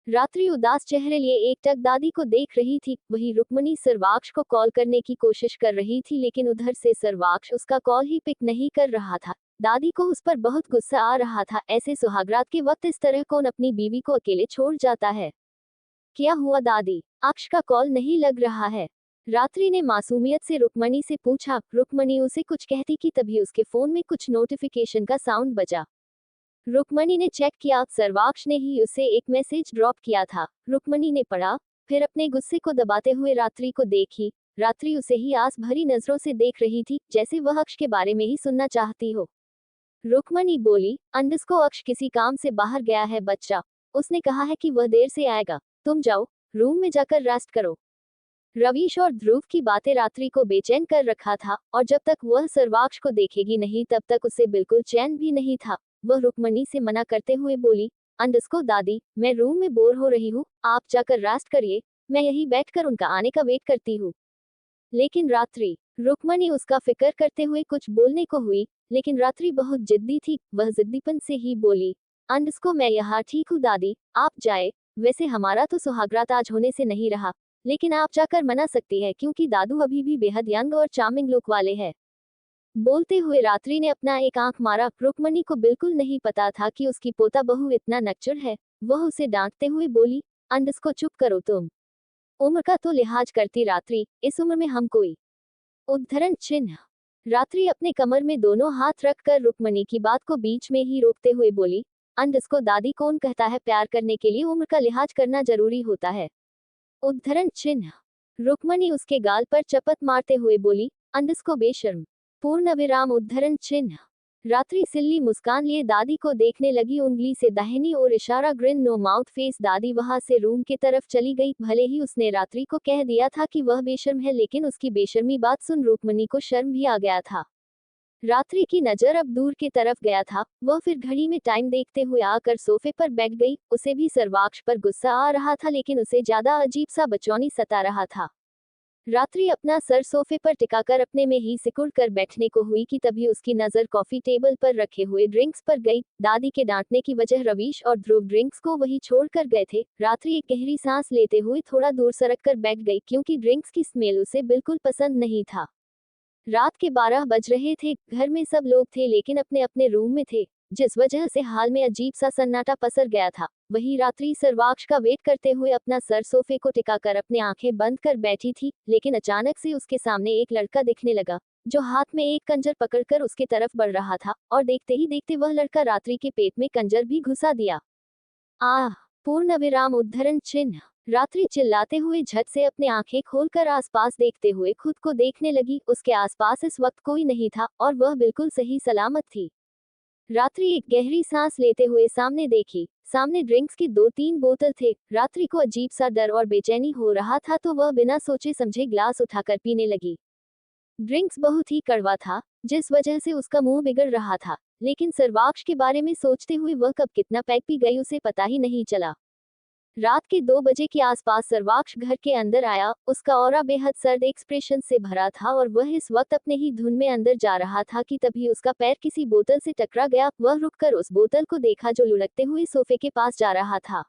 रात्रि उदास चेहरे लिए एकटक दादी को देख रही थी। वही रुक्मणी सर्वाक्ष को कॉल करने की कोशिश कर रही थी, लेकिन उधर से सर्वाक्ष उसका कॉल ही पिक नहीं कर रहा था। दादी को उस पर बहुत गुस्सा आ रहा था। ऐसे सुहागरात के वक्त इस तरह कौन अपनी बीवी को अकेले छोड़ जाता है? क्या हुआ दादी, अक्ष का कॉल नहीं लग रहा है? रात्रि ने मासूमियत से रुक्मणी से पूछा। रुक्मणी उसे कुछ कहती कि तभी उसके फोन में कुछ नोटिफिकेशन का साउंड बजा। रुक्मणी ने चेक किया, सर्वाक्ष ने ही उसे एक मैसेज ड्रॉप किया था। रुक्मणी ने पढ़ा, फिर अपने गुस्से को दबाते हुए रात्रि को देखी। रात्रि उसे ही आस भरी नजरों से देख रही थी, जैसे वह अक्ष के बारे में ही सुनना चाहती हो। रुक्मणी बोली, अंडस्को अक्ष किसी काम से बाहर गया है बच्चा, उसने कहा है कि वह देर से आएगा। तुम जाओ, रूम में जाकर रेस्ट करो। रवीश और ध्रुव की बातें रात्रि को बेचैन कर रखा था, और जब तक वह सर्वाक्ष को देखेगी नहीं तब तक उसे बिल्कुल चैन भी नहीं था। वह रुक्मणी से मना करते हुए बोली, अंडस्को दादी, मैं रूम में बोर हो रही हूँ, आप जाकर रेस्ट करिए, मैं यहीं बैठकर उनका आने का वेट करती हूँ। लेकिन रात्रि, रुक्मणी उसका फिक्र करते हुए कुछ बोलने को हुई, लेकिन रात्रि बहुत जिद्दी थी। वह जिद्दीपन से ही बोली, अंडस्को मैं यहाँ ठीक हूँ दादी, आप जाए। वैसे हमारा तो सुहागरात आज होने से नहीं रहा, लेकिन आप जाकर मना सकती है, क्योंकि दादू अभी भी बेहद यंग और चार्मिंग लुक वाले हैं। बोलते हुए रात्रि ने अपना एक आंख मारा। रुक्मणी को बिल्कुल नहीं पता था कि उसकी पोता बहू इतना नकचुर है। वह उसे डांटते हुए बोली, अंडस्को चुप करो तुम, उम्र का तो लिहाज करती रात्रि, इस उम्र में हम कोई। उद्धरण चिन्ह। रात्रि अपने कमर में दोनों हाथ रखकर रुक्मणी की बात को बीच में ही रोकते हुए बोली, अंडस्को दादी कौन कहता है प्यार करने के लिए उम्र का लिहाज करना जरूरी होता है? उद्धरण चिन्ह। रुक्मणी उसके गाल पर चपत मारते हुए बोली, अंडस्को बेशर्म। पूर्ण विराम उद्धरण चिन्ह। रात्रि सिल्ली मुस्कान लिए दादी को देखने लगी, उंगली से दाहिनी ओर इशारा, ग्रिन नो माउथ फेस। दादी वहां से रूम की तरफ चली गई। भले ही उसने रात्रि को कह दिया था कि वह बेशर्म है, लेकिन उसकी बेशर्मी बात सुन रुक्मणी को शर्म भी आ गया था। रात्रि की नजर अब दूर की तरफ गया था। वह फिर घड़ी में टाइम देखते हुए आकर सोफे पर बैठ गई। उसे भी सर्वाक्ष पर गुस्सा आ रहा था, लेकिन उसे ज्यादा अजीब सा बचौनी सता रहा था। रात्रि अपना सर सोफे पर टिकाकर अपने में ही सिकुड़ कर बैठने को हुई कि तभी उसकी नजर कॉफी टेबल पर रखे हुए ड्रिंक्स पर गई। दादी के डांटने की वजह रवीश और ध्रुव ड्रिंक्स को वही छोड़ कर गए थे। रात्रि एक गहरी सांस लेते हुए थोड़ा दूर सरक कर बैठ गई, क्योंकि ड्रिंक्स की स्मेल उसे बिल्कुल पसंद नहीं था। रात के 12 बज रहे थे। घर में सब लोग थे, लेकिन अपने अपने रूम में थे, जिस वजह से हाल में अजीब सा सन्नाटा पसर गया था। वही रात्रि सर्वाक्ष का वेट करते हुए अपना सर सोफे को टिकाकर अपने आंखें बंद कर बैठी थी, लेकिन अचानक से उसके सामने एक लड़का दिखने लगा, जो हाथ में एक कंजर पकड़कर उसके तरफ बढ़ रहा था, और देखते ही देखते वह लड़का रात्रि के पेट में कंजर भी घुसा दिया। आह! पूर्ण विराम उद्धरण चिन्ह। रात्रि चिल्लाते हुए झट से अपने आंखें खोलकर आसपास देखते हुए खुद को देखने लगी। उसके आसपास इस वक्त कोई नहीं था और वह बिल्कुल सही सलामत थी। रात्रि एक गहरी सांस लेते हुए सामने देखी। सामने ड्रिंक्स की 2-3 बोतल थे। रात्रि को अजीब सा डर और बेचैनी हो रहा था, तो वह बिना सोचे समझे ग्लास उठाकर पीने लगी। ड्रिंक्स बहुत ही कड़वा था, जिस वजह से उसका मुंह बिगड़ रहा था, लेकिन सर्वाक्ष के बारे में सोचते हुए वह कब कितना पैक पी गई उसे पता ही नहीं चला। रात के 2 बजे के आसपास सर्वाक्ष घर के अंदर आया। उसका ऑरा बेहद सर्द एक्सप्रेशन से भरा था और वह इस वक्त अपने ही धुन में अंदर जा रहा था कि तभी उसका पैर किसी बोतल से टकरा गया। वह रुककर उस बोतल को देखा जो लुढ़कते हुए सोफे के पास जा रहा था।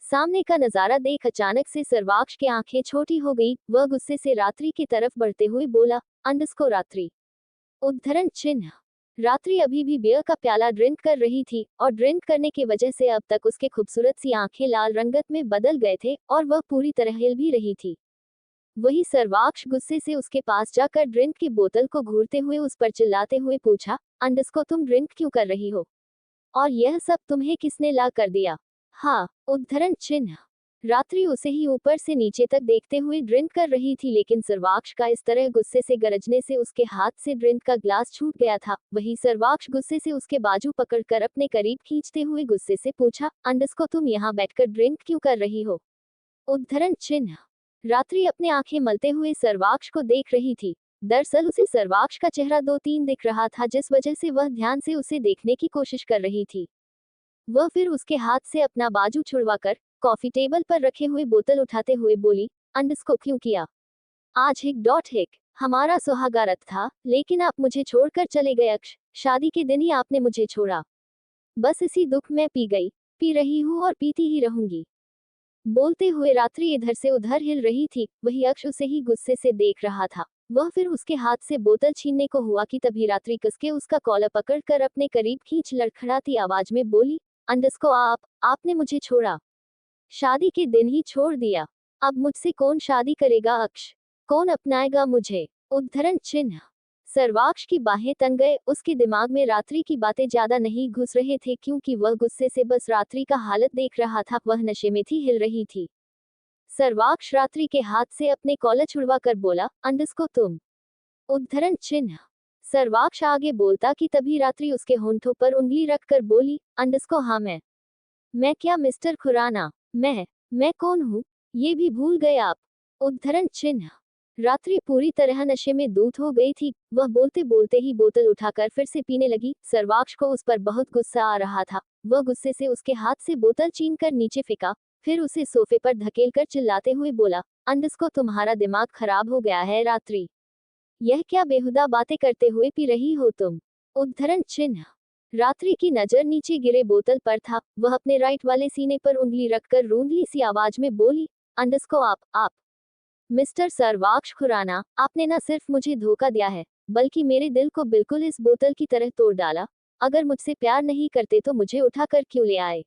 सामने का नजारा देख अचानक से सर्वाक्ष की आंखें छोटी हो गई। वह गुस्से से रात्रि की तरफ बढ़ते हुए बोला, अंडस्को रात्रि। उद्धरण चिन्ह। रात्रि अभी भी बियर का प्याला ड्रिंक कर रही थी, और ड्रिंक करने की वजह से अब तक उसके खूबसूरत सी आंखें लाल रंगत में बदल गए थे, और वह पूरी तरह हिल भी रही थी। वही सर्वाक्ष गुस्से से उसके पास जाकर ड्रिंक की बोतल को घूरते हुए उस पर चिल्लाते हुए पूछा, अंडस्को तुम ड्रिंक क्यों कर रही हो? और यह सब तुम्हें किसने ला कर दिया? हाँ, उद्धरण चिन्ह। रात्रि उसे ही ऊपर से नीचे तक देखते हुए ड्रिंक कर रही थी, लेकिन सर्वाक्ष का इस तरह गुस्से से गरजने से उसके हाथ से ड्रिंक का ग्लास छूट गया था। वही सर्वाक्ष गुस्से से उसके बाजू पकड़कर अपने करीब खींचते हुए गुस्से से पूछा, अंडस्को तुम यहाँ बैठकर ड्रिंक क्यों कर रही हो? उद्धरण चिन्ह। रात्रि अपने आंखें मलते हुए सर्वाक्ष को देख रही थी। दरअसल उसे सर्वाक्ष का चेहरा 2-3 दिख रहा था, जिस वजह से वह ध्यान से उसे देखने की कोशिश कर रही थी। वह फिर उसके हाथ से अपना बाजू छुड़वाकर कॉफी टेबल पर रखे हुए बोतल उठाते हुए बोली, अंडस्को क्यों किया? आज हिक हमारा सुहागरात था, लेकिन आप मुझे छोड़कर चले गए। अक्ष, शादी के दिन ही आपने मुझे छोड़ा। बस इसी दुख में पी गई, पी रही हूँ और पीती ही रहूंगी। बोलते हुए रात्रि इधर से उधर हिल रही थी। वही अक्ष उसे ही गुस्से से देख रहा था। वह फिर उसके हाथ से बोतल छीनने को हुआ कि तभी रात्रि कसके उसका कॉलर पकड़कर अपने करीब खींच लड़खड़ाती आवाज में बोली, अंडस्को आपने मुझे छोड़ा। शादी के दिन ही छोड़ दिया। अब मुझसे कौन शादी करेगा अक्ष? कौन अपनाएगा मुझे? उद्धरण चिन्ह। सर्वाक्ष की बाहें तन गए। उसके दिमाग में रात्रि की बातें ज्यादा नहीं घुस रहे थे, क्योंकि वह गुस्से से बस रात्रि का हालत देख रहा था। वह नशे में थी, हिल रही थी। सर्वाक्ष रात्रि के हाथ से अपने कॉलर छुड़वा कर बोला, अंडस्को तुम। उद्धरण चिन्ह। सर्वाक्ष आगे बोलता कि तभी रात्रि उसके होंठों पर उंगली रखकर बोली, अंडस्को हाँ मैं क्या मिस्टर खुराना? मैं कौन हूँ, ये भी भूल गए आप? उद्धरण चिन्ह। रात्रि पूरी तरह नशे में धुत हो गई थी। वह बोलते बोलते ही बोतल उठाकर फिर से पीने लगी। सर्वाक्ष को उस पर बहुत गुस्सा आ रहा था। वह गुस्से से उसके हाथ से बोतल छीनकर नीचे फेंका, फिर उसे सोफे पर धकेलकर चिल्लाते हुए बोला, अंडस्को तुम्हारा दिमाग खराब हो गया है रात्रि। यह क्या बेहुदा बातें करते हुए पी रही हो तुम? उद्धरण चिन्ह। रात्रि की नजर नीचे गिरे बोतल पर था। वह अपने राइट वाले सीने पर उंगली रखकर रूंधली सी आवाज में बोली, अंडस्को आप मिस्टर सर्वाक्ष खुराना, आपने न सिर्फ मुझे धोखा दिया है, बल्कि मेरे दिल को बिल्कुल इस बोतल की तरह तोड़ डाला। अगर मुझसे प्यार नहीं करते तो मुझे उठाकर क्यों ले आए?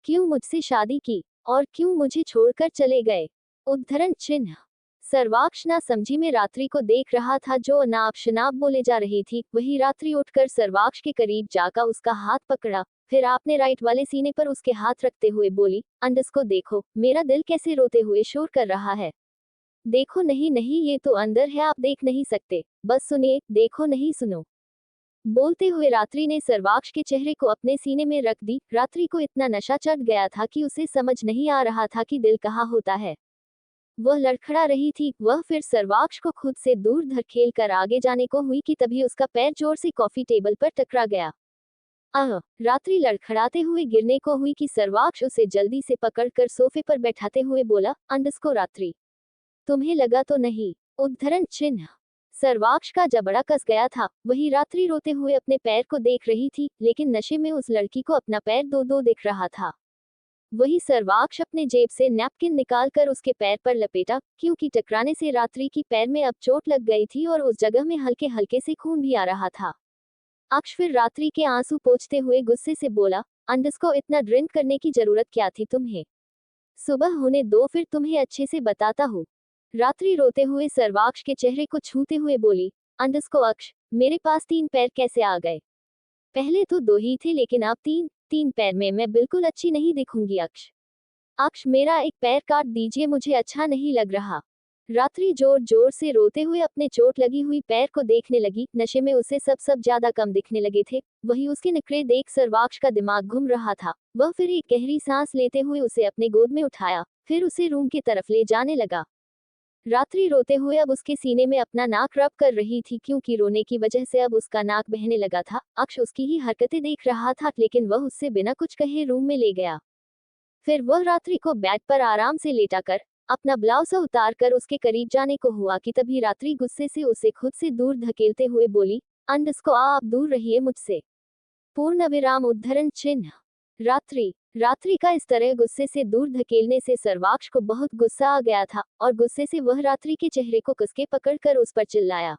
क्यों मुझसे शादी की? और क्यों मुझे छोड़कर चले गए? उद्धरण चिन्ह। सर्वाक्ष ना समझी में रात्रि को देख रहा था, जो अनाप शनाप बोले जा रही थी। वही रात्रि उठकर सर्वाक्ष के करीब जाकर उसका हाथ पकड़ा, फिर आपने राइट वाले सीने पर उसके हाथ रखते हुए बोली, अंडस्को देखो मेरा दिल कैसे रोते हुए शोर कर रहा है। देखो नहीं ये तो अंदर है, आप देख नहीं सकते, बस सुनिए, देखो नहीं सुनो। बोलते हुए रात्रि ने सर्वाक्ष के चेहरे को अपने सीने में रख दी। रात्रि को इतना नशा चढ़ गया था कि उसे समझ नहीं आ रहा था कि दिल कहाँ होता है। वह लड़खड़ा रही थी। वह फिर सर्वाक्ष को खुद से दूर धकेल कर आगे जाने को हुई कि तभी उसका पैर जोर से कॉफी टेबल पर टकरा गया। रात्रि लड़खड़ाते हुए गिरने को हुई कि सर्वाक्ष उसे जल्दी से पकड़कर सोफे पर बैठाते हुए बोला, अंडस्को रात्रि, तुम्हें लगा तो नहीं? उद्धरण चिन्ह। सर्वाक्ष का जबड़ा कस गया था। वही रात्रि रोते हुए अपने पैर को देख रही थी, लेकिन नशे में उस लड़की को अपना पैर दो दो दिख रहा था। वही सर्वाक्ष अपने जेब से नैपकिन निकालकर उसके पैर पर लपेटा, क्योंकि टकराने से रात्रि की पैर में अब चोट लग गई थी और उस जगह में हल्के हल्के से खून भी आ रहा था। अक्ष फिर रात्रि के आंसू पोंछते हुए गुस्से से बोला, अंडस्को इतना ड्रिंक करने की जरूरत क्या थी तुम्हें? सुबह होने दो, फिर तुम्हें अच्छे से बताता हूँ। रात्रि रोते हुए सर्वाक्ष के चेहरे को छूते हुए बोली, अंडस्को अक्ष, मेरे पास 3 पैर कैसे आ गए? पहले तो 2 ही थे, लेकिन अब 3 पैर में मैं बिल्कुल अच्छी नहीं दिखूंगी अक्ष। अक्ष, मेरा एक पैर काट दीजिए, मुझे अच्छा नहीं लग रहा। रात्रि जोर जोर से रोते हुए अपने चोट लगी हुई पैर को देखने लगी। नशे में उसे सब ज्यादा कम दिखने लगे थे। वही उसके नखरे देख सर्वाक्ष का दिमाग घूम रहा था। वह फिर एक गहरी सांस लेते हुए उसे अपने गोद में उठाया, फिर उसे रूम की तरफ ले जाने लगा। रात्रि रोते हुए अब उसके सीने में अपना नाक रब कर रही थी, क्योंकि रोने की वजह से अब उसका नाक बहने लगा था। अक्ष उसकी ही हरकतें देख रहा था, लेकिन वह उससे बिना कुछ कहे रूम में ले गया। फिर वह रात्रि को बेड पर आराम से लेटाकर अपना ब्लाउज उतार कर उसके करीब जाने को हुआ कि तभी रात्रि गुस्से से उसे खुद से दूर धकेलते हुए बोली, अंडस्को आप दूर रहिए मुझसे। पूर्ण विराम उद्धरण चिन्ह। रात्रि का इस तरह गुस्से से दूर धकेलने से सर्वाक्ष को बहुत गुस्सा आ गया था और गुस्से से वह रात्रि के चेहरे को कसके पकड़कर उस पर चिल्लाया।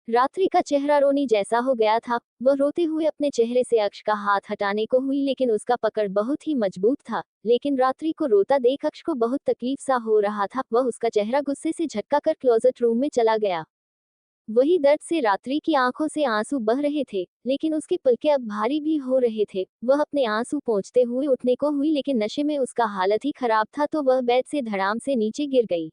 रात्रि का चेहरा रोनी जैसा हो गया था। वह रोते हुए अपने चेहरे से अक्ष का हाथ हटाने को हुई, लेकिन उसका पकड़ बहुत ही मजबूत था। लेकिन रात्रि को रोता देख अक्ष को बहुत तकलीफ सा हो रहा था। वह उसका चेहरा गुस्से से झटका कर क्लोजेट रूम में चला गया। वही दर्द से रात्रि की आंखों से आंसू बह रहे थे, लेकिन उसके पलके अब भारी भी हो रहे थे। वह अपने आंसू पोंछते हुए उठने को हुई, लेकिन नशे में उसका हालत ही खराब था, तो वह बेड से धड़ाम से नीचे गिर गई।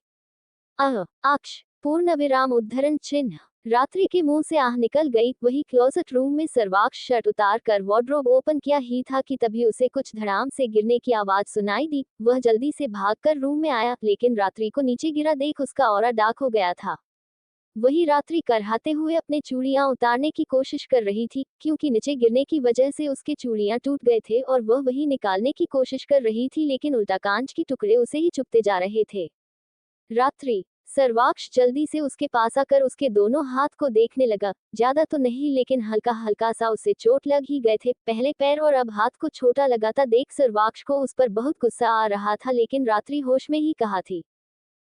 अक्ष। पूर्ण विराम उद्धरण चिन्ह। रात्रि के मुंह से आह निकल गई। वही क्लोजेट रूम में सर्वाक्ष शर्ट उतार कर वार्डरोब ओपन किया ही था कि तभी उसे कुछ धड़ाम से गिरने की आवाज सुनाई दी। वह जल्दी से भागकर रूम में आया, लेकिन रात्रि को नीचे गिरा देख उसका ऑरा डार्क हो गया था। वही रात्रि करहाते हुए अपने चूड़ियां उतारने की कोशिश कर रही थी, क्योंकि नीचे गिरने की वजह से उसके चूड़ियां टूट गए थे और वह वही निकालने की कोशिश कर रही थी, लेकिन उल्टा कांच के टुकड़े उसे ही चुभते जा रहे थे। रात्रि। सर्वाक्ष जल्दी से उसके पास आकर उसके दोनों हाथ को देखने लगा। ज्यादा तो नहीं, लेकिन हल्का हल्का सा उसे चोट लग ही गए थे। पहले पैर और अब हाथ को छोटा लगाता देख सर्वाक्ष को उस पर बहुत गुस्सा आ रहा था, लेकिन रात्रि होश में ही कहा थी।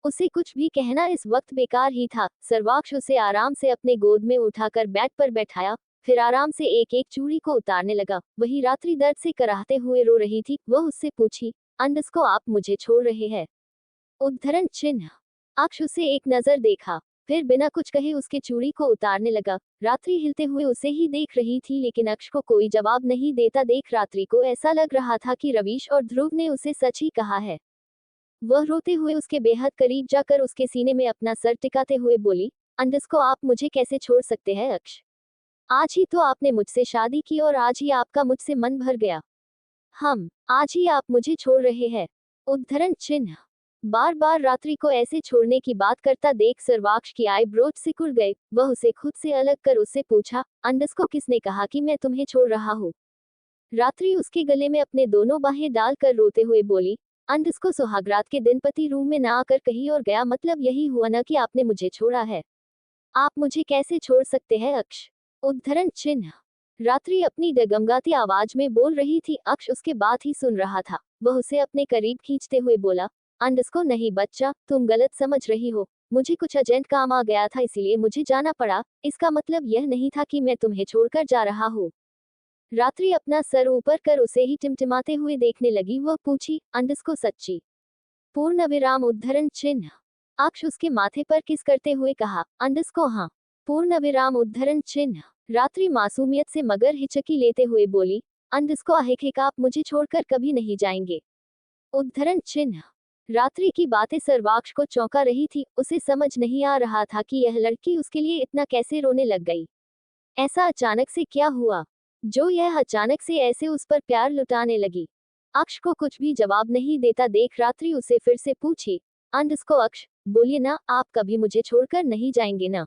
उसे कुछ भी कहना इस वक्त बेकार ही था। सर्वाक्ष उसे आराम से अपने गोद में उठाकर बेड पर बैठाया, फिर आराम से एक एक चूड़ी को उतारने लगा। वही रात्रि दर्द से कराहते हुए रो रही थी। वह उससे पूछी, अंडस्को आप मुझे छोड़ रहे हैं? उद्धरण चिन्ह। अक्ष उसे एक नजर देखा, फिर बिना कुछ कहे उसके चूड़ी को उतारने लगा। रात्रि हिलते हुए उसे ही देख रही थी, लेकिन अक्ष को कोई जवाब नहीं देता देख रात्रि को ऐसा लग रहा था कि रवीश और ध्रुव ने उसे सच ही कहा है। वह रोते हुए उसके बेहद करीब जाकर उसके सीने में अपना सर टिकाते हुए बोली, अंडस्को आप मुझे कैसे छोड़ सकते हैं अक्ष? आज ही तो आपने मुझसे शादी की और आज ही आपका मुझसे मन भर गया। आज ही आप मुझे छोड़ रहे हैं? उद्धरण चिन्ह। बार बार रात्रि को ऐसे छोड़ने की बात करता देख सर्वाक्ष की आईब्रोज सिकुड़ गए। वह उसे खुद से अलग कर उससे पूछा, अंडस्को किसने कहा कि मैं तुम्हें छोड़ रहा हूँ? रात्रि उसके गले में अपने दोनों बाहें डालकर रोते हुए बोली, अंडस्को सुहागरात के दिन पति रूम में ना आकर कहीं और गया, मतलब यही हुआ ना कि आपने मुझे छोड़ा है? आप मुझे कैसे छोड़ सकते हैं अक्ष? उद्धरण चिन्ह। रात्रि अपनी डगमगाती आवाज में बोल रही थी। अक्ष उसके बात ही सुन रहा था। वह उसे अपने करीब खींचते हुए बोला, अंडस्को नहीं बच्चा, तुम गलत समझ रही हो। मुझे कुछ अर्जेंट काम आ गया था, इसीलिए मुझे जाना पड़ा। इसका मतलब यह नहीं था कि मैं तुम्हें छोड़कर जा रहा हूँ। रात्रि अपना सर ऊपर कर उसे ही टिमटिमाते हुए देखने लगी। वह पूछी, अंडस्को सच्ची? पूर्ण विराम उद्धरण चिन्ह। अक्ष उसके माथे पर किस करते हुए कहा, अंडस्को हाँ। पूर्ण विराम उद्धरण चिन्ह। रात्रि मासूमियत से मगर हिचकी लेते हुए बोली, अंडस्को आहिक आप मुझे छोड़कर कभी नहीं जाएंगे? उद्धरण चिन्ह। रात्रि की बातें सर्वाक्ष को चौंका रही थी। उसे समझ नहीं आ रहा था कि यह लड़की उसके लिए इतना कैसे रोने लग गई। ऐसा अचानक से क्या हुआ जो यह अचानक से ऐसे उस पर प्यार लुटाने लगी? अक्ष को कुछ भी जवाब नहीं देता देख रात्रि उसे फिर से पूछी, अंडस्को अक्ष, बोलिए ना, आप कभी मुझे छोड़कर नहीं जाएंगे ना?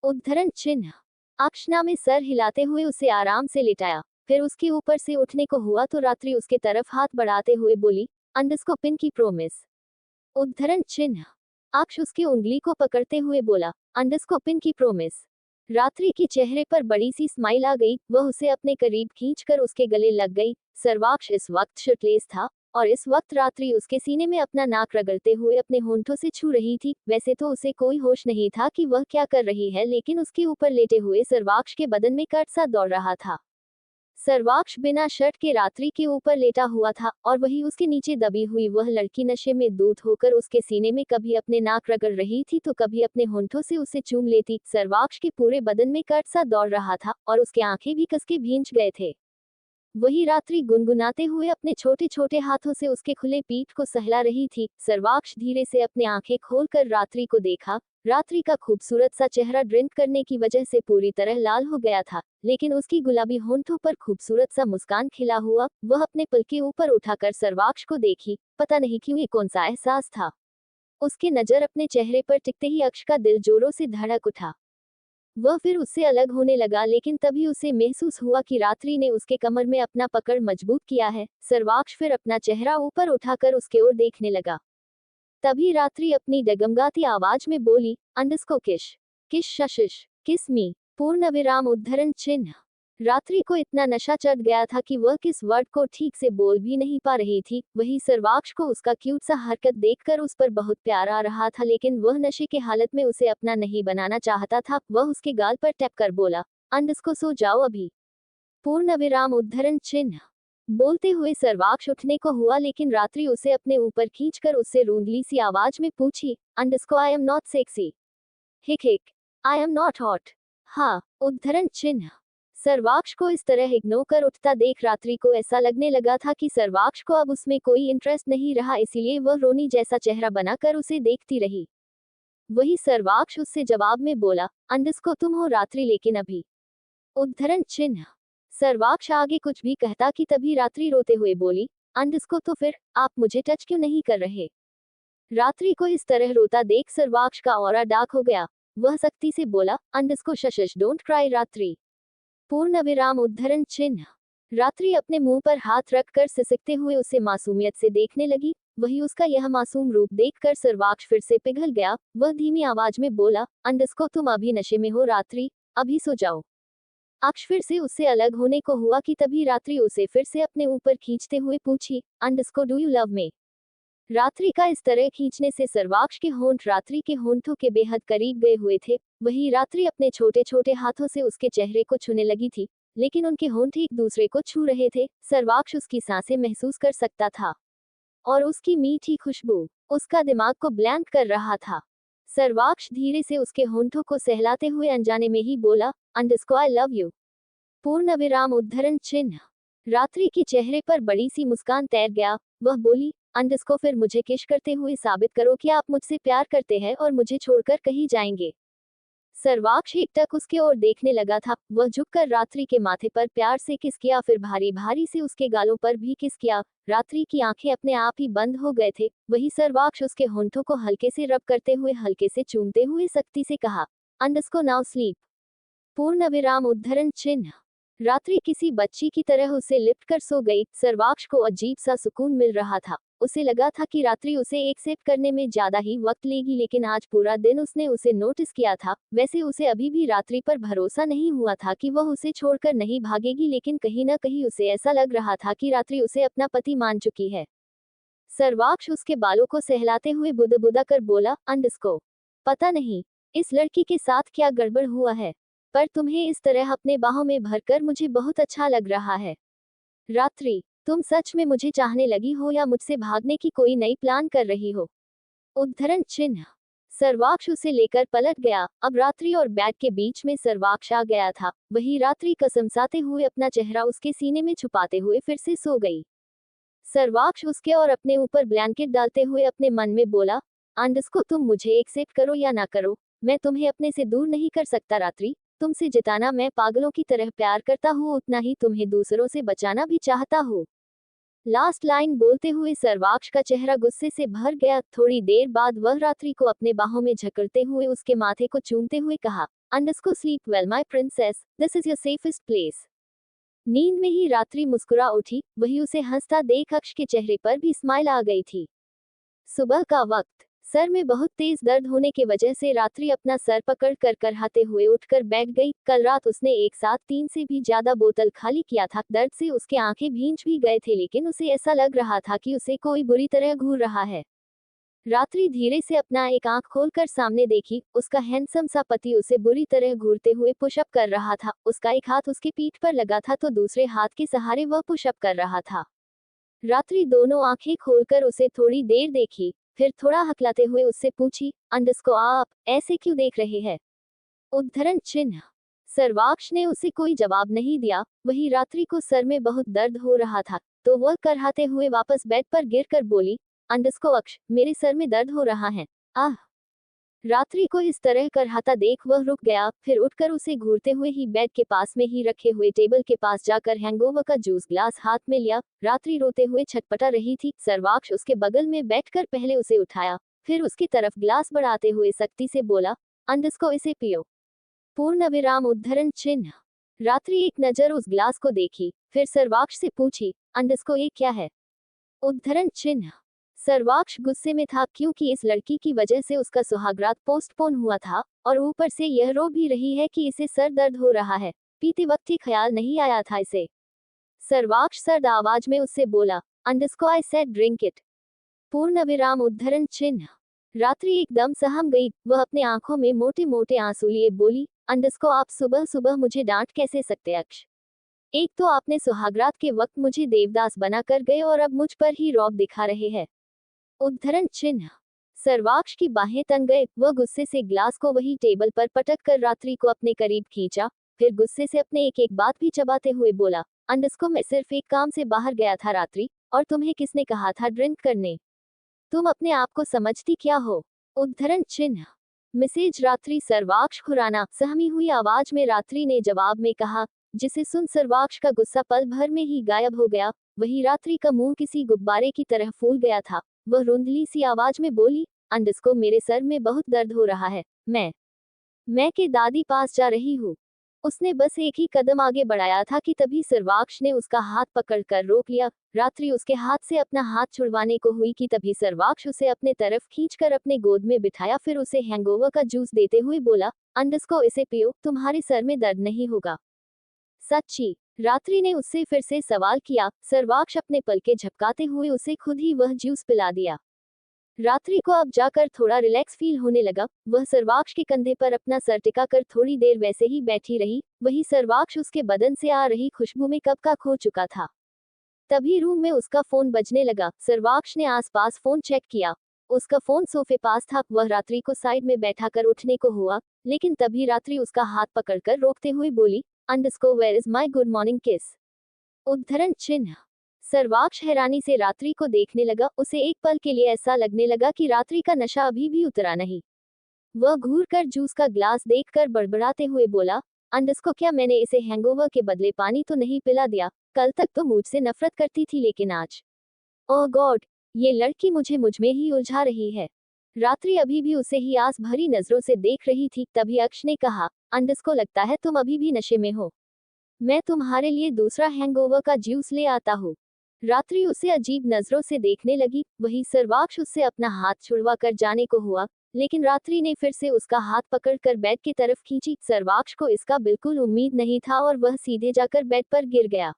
उद्धरण चिन्ह। अक्षना में सर हिलाते हुए उसे आराम से लिटाया, फिर उसके ऊपर से उठने को हुआ तो रात्रि उसके तरफ हाथ बढ़ाते हुए बोली, अंडस्को पिन की प्रोमिस। उद्धरण चिन्ह। अक्ष उसकी उंगली को पकड़ते हुए बोला, अंडस्को पिन की प्रोमिस। रात्रि के चेहरे पर बड़ी सी स्माइल आ गई, वह उसे अपने करीब खींचकर उसके गले लग गई। सर्वाक्ष इस वक्त शर्टलेस था और इस वक्त रात्रि उसके सीने में अपना नाक रगड़ते हुए अपने होंठों से छू रही थी। वैसे तो उसे कोई होश नहीं था कि वह क्या कर रही है, लेकिन उसके ऊपर लेटे हुए सर्वाक्ष के बदन में कट सा दौड़ रहा था। सर्वाक्ष बिना शर्ट के रात्रि के ऊपर लेटा हुआ था और वही उसके नीचे दबी हुई वह लड़की नशे में धूत होकर उसके सीने में कभी अपने नाक रगड़ रही थी तो कभी अपने होंठों से उसे चूम लेती। सर्वाक्ष के पूरे बदन में कट सा दौड़ रहा था और उसके आंखें भी कसके भींच गए थे। वही रात्रि गुनगुनाते हुए अपने छोटे छोटे हाथों से उसके खुले पीठ को सहला रही थी। सर्वाक्ष धीरे से अपने आंखें खोलकर रात्रि को देखा। रात्रि का खूबसूरत सा चेहरा ड्रिंक करने की वजह से पूरी तरह लाल हो गया था, लेकिन उसकी गुलाबी होंठों पर खूबसूरत सा मुस्कान खिला हुआ। वह अपने पल के ऊपर उठाकर सर्वाक्ष को देखी। पता नहीं क्यों ये कौन सा एहसास था, उसकी नजर अपने चेहरे पर टिकते ही अक्ष का दिल जोरों से धड़क उठा। वह फिर उससे अलग होने लगा, लेकिन तभी उसे महसूस हुआ कि रात्रि ने उसके कमर में अपना पकड़ मजबूत किया है। सर्वाक्ष फिर अपना चेहरा ऊपर उठाकर उसके ओर देखने लगा। तभी रात्रि अपनी डगमगाती आवाज में बोली, अंडस्को किश किश शशिश किस मी। पूर्ण विराम उद्धरण चिन्ह। रात्रि को इतना नशा चढ़ गया था कि वह किस वर्ड को ठीक से बोल भी नहीं पा रही थी। वही सर्वाक्ष को उसका क्यूट सा हरकत देखकर उस पर बहुत प्यार आ रहा था, लेकिन वह नशे के हालत में उसे अपना नहीं बनाना चाहता था। वह उसके गाल पर टैप कर बोला, अंडस्को सो जाओ अभी। पूर्ण विराम उद्धरण चिन्ह। बोलते हुए सर्वाक्ष उठने को हुआ, लेकिन रात्रि उसे अपने ऊपर खींचकर उससे रूंधली सी आवाज में पूछी, अंडस्को आई एम नॉट सेक्सी। हिक हिक, आई एम नॉट हॉट। हाँ। उद्धरण चिन्ह। सर्वाक्ष को इस तरह इग्नोर कर उठता देख रात्रि को ऐसा लगने लगा था कि सर्वाक्ष को अब उसमें कोई इंटरेस्ट नहीं रहा, इसीलिए वह रोनी जैसा चेहरा बनाकर उसे देखती रही। वही सर्वाक्ष उससे जवाब में बोला, अंडस्को तुम हो रात्रि, लेकिन अभी। उद्धरण चिन्ह। सर्वाक्ष आगे कुछ भी कहता कि तभी रात्रि रोते हुए बोली, अंडस्को तो फिर आप मुझे टच क्यों नहीं कर रहे? रात्रि को इस तरह रोता देख सर्वाक्ष का ऑरा डार्क हो गया। वह सख्ती से बोला, अंडस्को शशश डोंट क्राई रात्रि। पूर्ण विराम उद्धरण चिन्ह। रात्रि अपने मुंह पर हाथ रखकर सिसकते हुए उसे मासूमियत से देखने लगी। वही उसका यह मासूम रूप देखकर सर्वाक्ष फिर से पिघल गया। वह धीमी आवाज में बोला, अंडस्को तुम अभी नशे में हो रात्रि, अभी सो जाओ। अक्ष फिर से उससे अलग होने को हुआ कि तभी रात्रि उसे फिर से अपने ऊपर खींचते हुए पूछी, अंडस्को डू यू लव मी? रात्रि का इस तरह खींचने से सर्वाक्ष के होंठ रात्रि के होंठों के बेहद करीब गए हुए थे। वही रात्रि अपने छोटे छोटे हाथों से उसके चेहरे को छूने लगी थी, लेकिन उनके होंठ एक दूसरे को छू रहे थे। सर्वाक्ष उसकी सांसें महसूस कर सकता था और उसकी मीठी खुशबू उसका दिमाग को ब्लैंक कर रहा था। सर्वाक्ष धीरे से उसके होंठों को सहलाते हुए अनजाने में ही बोला, अंडस्को आई लव यू। पूर्ण विराम उद्धरण चिन्ह। रात्रि के चेहरे पर बड़ी सी मुस्कान तैर गया। वह बोली, अंडस्को फिर मुझे किश करते हुए साबित करो कि आप मुझसे प्यार करते हैं और मुझे छोड़कर कहीं जाएंगे। सर्वाक्ष एकटक उसके ओर देखने लगा था। वह झुककर रात्रि के माथे पर प्यार से किस किया, फिर भारी भारी से उसके गालों पर भी किस किया। रात्रि की आंखें अपने आप ही बंद हो गए थे। वही सर्वाक्ष उसके होंठों को हल्के से रब करते हुए हल्के से चूमते हुए सख्ती से कहा, अंडस्को नाउ स्लीप। पूर्ण विराम उद्धरण चिन्ह। रात्रि किसी बच्ची की तरह उसे लिपट कर सो गई। सर्वाक्ष को अजीब सा सुकून मिल रहा था। उसे लगा था कि रात्रि उसे एक्सेप्ट करने में ज्यादा ही वक्त लेगी, लेकिन आज पूरा दिन उसने उसे नोटिस किया था। वैसे उसे अभी भी रात्रि पर भरोसा नहीं हुआ था कि वह उसे छोड़कर नहीं भागेगी, लेकिन कहीं न कहीं उसे ऐसा लग रहा था कि रात्रि उसे अपना पति मान चुकी है। सर्वाक्ष उसके बालों को सहलाते हुए बुदबुदा कर बोला, अंडस्को, पता नहीं इस लड़की के साथ क्या गड़बड़ हुआ है, पर तुम्हें इस तरह अपने बाहों में भरकर मुझे बहुत अच्छा लग रहा है। रात्रि, तुम सच में मुझे चाहने लगी हो या मुझसे भागने की कोई नई प्लान कर रही हो? उद्धरण चिन्ह। सर्वाक्ष उसे लेकर पलट गया। अब रात्रि और बैग के बीच में सर्वाक्ष आ गया था। वही रात्रि कसमसाते हुए अपना चेहरा उसके सीने में छुपाते हुए फिर से सो गई। सर्वाक्ष उसके और अपने ऊपर ब्लैंकेट डालते हुए अपने मन में बोला, अंडस्को तुम मुझे एक्सेप्ट करो या ना करो, मैं तुम्हें अपने से दूर नहीं कर सकता रात्रि। तुमसे जिताना मैं पागलों की तरह प्यार करता हूँ उतना ही तुम्हें दूसरों से बचाना भी चाहता हूँ। लास्ट लाइन बोलते हुए सर्वाक्ष का चेहरा गुस्से से भर गया। थोड़ी देर बाद वह रात्रि को अपने बाहों में झकड़ते हुए उसके माथे को चूमते हुए कहा, अंडरस्को sleep well my princess, this is your safest place. नींद में ही रात्रि मुस्कुरा उठी, वही उसे हंसता देख अक्ष के चेहरे पर भी स्माइल आ गई थी। सुबह का वक्त, सर में बहुत तेज दर्द होने की वजह से रात्रि अपना सर पकड़ कर करहाते हुए उठकर बैठ गई। कल रात उसने एक साथ 3 से भी ज्यादा बोतल खाली किया था। दर्द से उसके आंखें भींच भी गए थे, लेकिन उसे ऐसा लग रहा था कि उसे कोई बुरी तरह घूर रहा है। रात्रि धीरे से अपना एक आंख खोलकर सामने देखी। उसका हैंडसम सा पति उसे बुरी तरह घूरते हुए पुशअप कर रहा था। उसका एक हाथ उसके पीठ पर लगा था तो दूसरे हाथ के सहारे वह पुशअप कर रहा था। रात्रि दोनों आंखें खोलकर उसे थोड़ी देर देखी, फिर थोड़ा हकलाते हुए उससे पूछी, अंडस्को आप ऐसे क्यों देख रहे हैं? उद्धरण चिन्ह। सर्वाक्ष ने उसे कोई जवाब नहीं दिया। वही रात्रि को सर में बहुत दर्द हो रहा था, तो वह करहाते हुए वापस बेड पर गिरकर बोली, अंडस्को अक्ष, मेरे सर में दर्द हो रहा है। आह। रात्रि को इस तरह करहाता देख वह रुक गया, फिर उठकर उसे घूरते हुए ही बेड के पास में ही रखे हुए टेबल के पास जाकर हैंगओवर का जूस ग्लास हाथ में लिया। रात्रि रोते हुए छटपटा रही थी। सर्वाक्ष उसके बगल में बैठकर पहले उसे उठाया, फिर उसकी तरफ ग्लास बढ़ाते हुए सख्ती से बोला, अंडस्को इसे पियो। पूर्ण विराम उद्धरण चिन्ह। रात्रि एक नजर उस ग्लास को देखी, फिर सर्वाक्ष से पूछी, अंडस्को ये क्या है? उद्धरण चिन्ह। सर्वाक्ष गुस्से में था, क्योंकि इस लड़की की वजह से उसका सुहागरात पोस्टपोन हुआ था, और ऊपर से यह रो भी रही है कि इसे सर दर्द हो रहा है। पीते वक्त ही ख्याल नहीं आया था इसे। सर्वाक्ष सर्द आवाज में उससे बोला, अंडस्को आई सेड ड्रिंक इट। पूर्ण विराम उद्धरण चिन्ह। रात्रि एकदम सहम गई। वह अपने आंखों में मोटे मोटे आंसू लिए बोली, अंडस्को आप सुबह सुबह मुझे डांट कैसे सकते अक्ष? एक तो आपने सुहागरात के वक्त मुझे देवदास बना कर गए और अब मुझ पर ही रौब दिखा रहे हैं। उद्धरण चिन्ह। सर्वाक्ष की बाहें तन गए। वह गुस्से से ग्लास को वही टेबल पर पटक कर रात्रि को अपने करीब खींचा, फिर गुस्से से अपने एक एक बात भी चबाते हुए बोला, अंडस्को मैं सिर्फ एक काम से बाहर गया था रात्रि, और तुम्हें किसने कहा था ड्रिंक करने? तुम अपने आप को समझती क्या हो? उद्धरण चिन्ह। मिसेज रात्रि सर्वाक्ष खुराना। सहमी हुई आवाज में रात्रि ने जवाब में कहा, जिसे सुन सर्वाक्ष का गुस्सा पल भर में ही गायब हो गया। वही रात्रि का मुंह किसी गुब्बारे की तरह फूल गया था। वह रुंधली सी आवाज में बोली, अंडस्को मेरे सर में बहुत दर्द हो रहा है। मैं के दादी पास जा रही हूँ। उसने बस एक ही कदम आगे बढ़ाया था कि तभी सर्वाक्ष ने उसका हाथ पकड़कर रोक लिया। रात्रि उसके हाथ से अपना हाथ छुड़वाने को हुई कि तभी सर्वाक्ष उसे अपने तरफ खींचकर अपने गोद में बिठाया, फिर उसे हैंगओवर का जूस देते हुए बोला, अंडस्को इसे पियो, तुम्हारे सर में दर्द नहीं होगा। सच्ची? रात्रि ने उससे फिर से सवाल किया। सर्वाक्ष अपने पलके झपकाते हुए उसे खुद ही वह जूस पिला दिया। रात्रि को अब जाकर थोड़ा रिलैक्स फील होने लगा। वह सर्वाक्ष के कंधे पर अपना सर टिकाकर थोड़ी देर वैसे ही बैठी रही। वही सर्वाक्ष उसके बदन से आ रही खुशबू में कब का खो चुका था। तभी रूम में उसका फोन बजने लगा। सर्वाक्ष ने आसपास फोन चेक किया। उसका फोन सोफे पास था। वह रात्रि को साइड में बैठाकर उठने को हुआ, लेकिन तभी रात्रि उसका हाथ पकड़कर रोकते हुए बोली, अंडस्को where is my good morning kiss? उद्धरण चिन्ह। सर्वाक्ष हैरानी से रात्रि को देखने लगा। उसे एक पल के लिए ऐसा लगने लगा कि रात्रि का नशा अभी भी उतरा नहीं। वह घूर कर जूस का ग्लास देखकर बड़बड़ाते हुए बोला, अंडस्को क्या मैंने इसे हैंगओवर के बदले पानी तो नहीं पिला दिया? कल तक तो मुझसे नफरत करती थी, लेकिन आज ओह गॉड, ये लड़की मुझ में ही उलझा रही है। रात्रि अभी भी उसे ही आस भरी नजरों से देख रही थी। तभी अक्ष ने कहा, अंडस्को लगता है तुम अभी भी नशे में हो। मैं तुम्हारे लिए दूसरा हैंगओवर का जूस ले आता हूँ। रात्रि उसे अजीब नजरों से देखने लगी। वही सर्वाक्ष उससे अपना हाथ छुड़वा कर जाने को हुआ, लेकिन रात्रि ने फिर से उसका हाथ पकड़कर बेड की तरफ खींची। सर्वाक्ष को इसका बिल्कुल उम्मीद नहीं था और वह सीधे जाकर बेड पर गिर गया।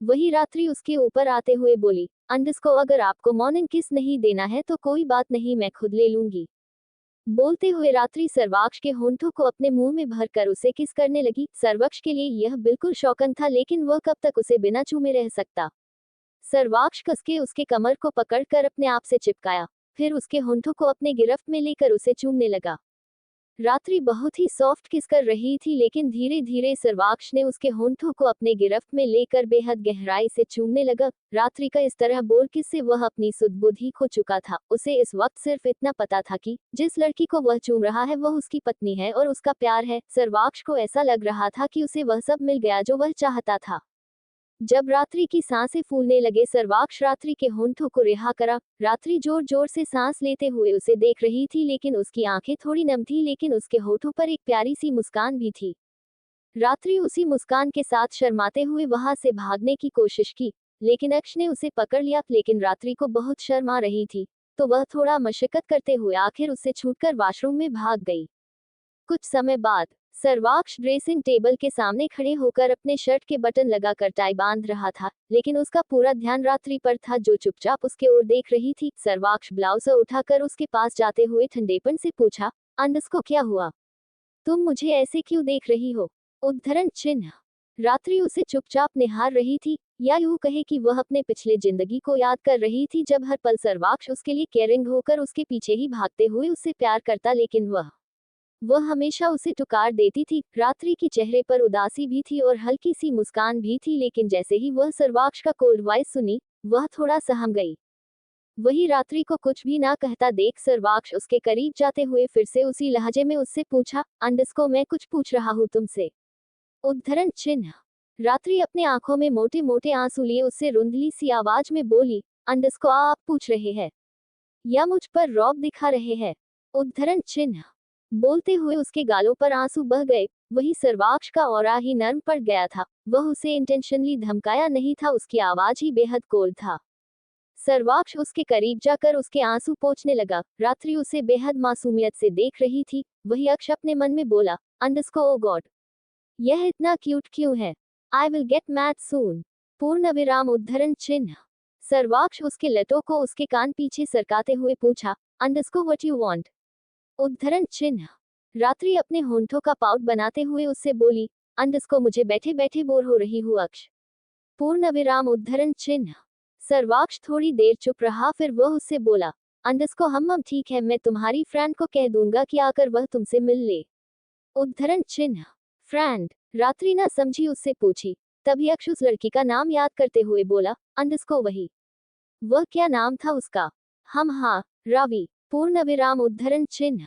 वही रात्रि उसके ऊपर आते हुए बोली, अंडस्को अगर आपको मॉर्निंग किस नहीं देना है तो कोई बात नहीं, मैं खुद ले लूंगी। बोलते हुए रात्रि सर्वाक्ष के होंठों को अपने मुंह में भरकर उसे किस करने लगी। सर्वाक्ष के लिए यह बिल्कुल शौकन था, लेकिन वह कब तक उसे बिना चूमे रह सकता। सर्वाक्ष कसके उसके कमर को पकड़कर अपने आप से चिपकाया, फिर उसके होंठों को अपने गिरफ्त में लेकर उसे चूमने लगा। रात्रि बहुत ही सॉफ्ट किस कर रही थी, लेकिन धीरे धीरे सर्वाक्ष ने उसके होंठों को अपने गिरफ्त में लेकर बेहद गहराई से चूमने लगा। रात्रि का इस तरह बोल किस से वह अपनी सुध-बुद्धि खो चुका था। उसे इस वक्त सिर्फ इतना पता था कि जिस लड़की को वह चूम रहा है वह उसकी पत्नी है और उसका प्यार है। सर्वाक्ष को ऐसा लग रहा था कि उसे वह सब मिल गया जो वह चाहता था। जब रात्रि की सांसें फूलने लगे, सर्वाक्ष रात्रि के होंठों को रिहा करा। रात्रि जोर जोर से सांस लेते हुए उसे देख रही थी, लेकिन उसकी आंखें थोड़ी नम थी, लेकिन उसके होठों पर एक प्यारी सी मुस्कान भी थी। रात्रि उसी मुस्कान के साथ शर्माते हुए वहां से भागने की कोशिश की, लेकिन अक्ष ने उसे पकड़ लिया। लेकिन रात्रि को बहुत शर्म आ रही थी, तो वह थोड़ा मशक्कत करते हुए आखिर उससे छूटकर वॉशरूम में भाग गई। कुछ समय बाद सर्वाक्ष ड्रेसिंग टेबल के सामने खड़े होकर अपने शर्ट के बटन लगाकर टाई बांध रहा था, लेकिन उसका पूरा ध्यान रात्रि पर था जो चुपचाप उसके ओर देख रही थी। सर्वाक्ष ब्लाउज उठाकर उसके पास जाते हुए ठंडेपन से पूछा, अंडस को क्या हुआ? तुम मुझे ऐसे क्यों देख रही हो? उद्धरण चिन्ह। रात्रि उसे चुपचाप निहार रही थी, या यूं कहे कि वह अपने पिछले जिंदगी को याद कर रही थी, जब हर पल सर्वाक्ष उसके लिए केयरिंग होकर उसके पीछे ही भागते हुए उससे प्यार करता, लेकिन वह हमेशा उसे टुकार देती थी। रात्रि की चेहरे पर उदासी भी थी और हल्की सी मुस्कान भी थी, लेकिन जैसे ही वह सर्वाक्ष का कोल्ड वॉइस सुनी, वह थोड़ा सहम गई। वही रात्रि को कुछ भी ना कहता देख सर्वाक्ष उसके करीब जाते हुए फिर से उसी लहजे में उससे पूछा, अंडस को मैं कुछ पूछ रहा हूँ तुमसे। उद्धरण चिन्ह। रात्रि अपने आंखों में मोटे मोटे आंसू लिए उससे रुंधली सी आवाज में बोली, अंडस को आप पूछ रहे हैं या मुझ पर रौब दिखा रहे हैं? उद्धरण चिन्ह। बोलते हुए उसके गालों पर आंसू बह गए। वही सर्वाक्ष का औरा ही नर्म पड़ गया था। वह उसे इंटेंशनली धमकाया नहीं था, उसकी आवाज ही बेहद कोल्ड था। सर्वाक्ष उसके करीब जाकर उसके आंसू पोंछने लगा। रात्रि उसे बेहद मासूमियत से देख रही थी। वही अक्ष अपने मन में बोला, अंडस को ओ गॉड, यह इतना क्यूट क्यों है? आई विल गेट मैड सून। पूर्ण विराम उद्धरण चिन्ह। सर्वाक्ष उसके लटों को उसके कान पीछे सरकाते हुए पूछा, अंडस को व्हाट यू वांट? उद्धरण चिन्ह। रात्रि अपने होंठों का पाउट बनाते हुए उससे बोली, अंडस को मुझे बैठे बैठे बोर हो रही हूँ अक्ष। पूर्ण विराम उद्धरण चिन्ह। सर्वाक्ष थोड़ी देर चुप रहा, फिर वह उससे बोला, अंडस को हम ठीक है, मैं तुम्हारी फ्रेंड को कह दूंगा कि आकर वह तुमसे मिल ले। उद्धरण चिन्ह। फ्रेंड? रात्रि ना समझी उससे पूछी। तभी अक्ष उस लड़की का नाम याद करते हुए बोला, अंडस को वही। वह क्या नाम था उसका? हम हाँ, रावी। पूर्ण विराम उद्धरण चिन्ह।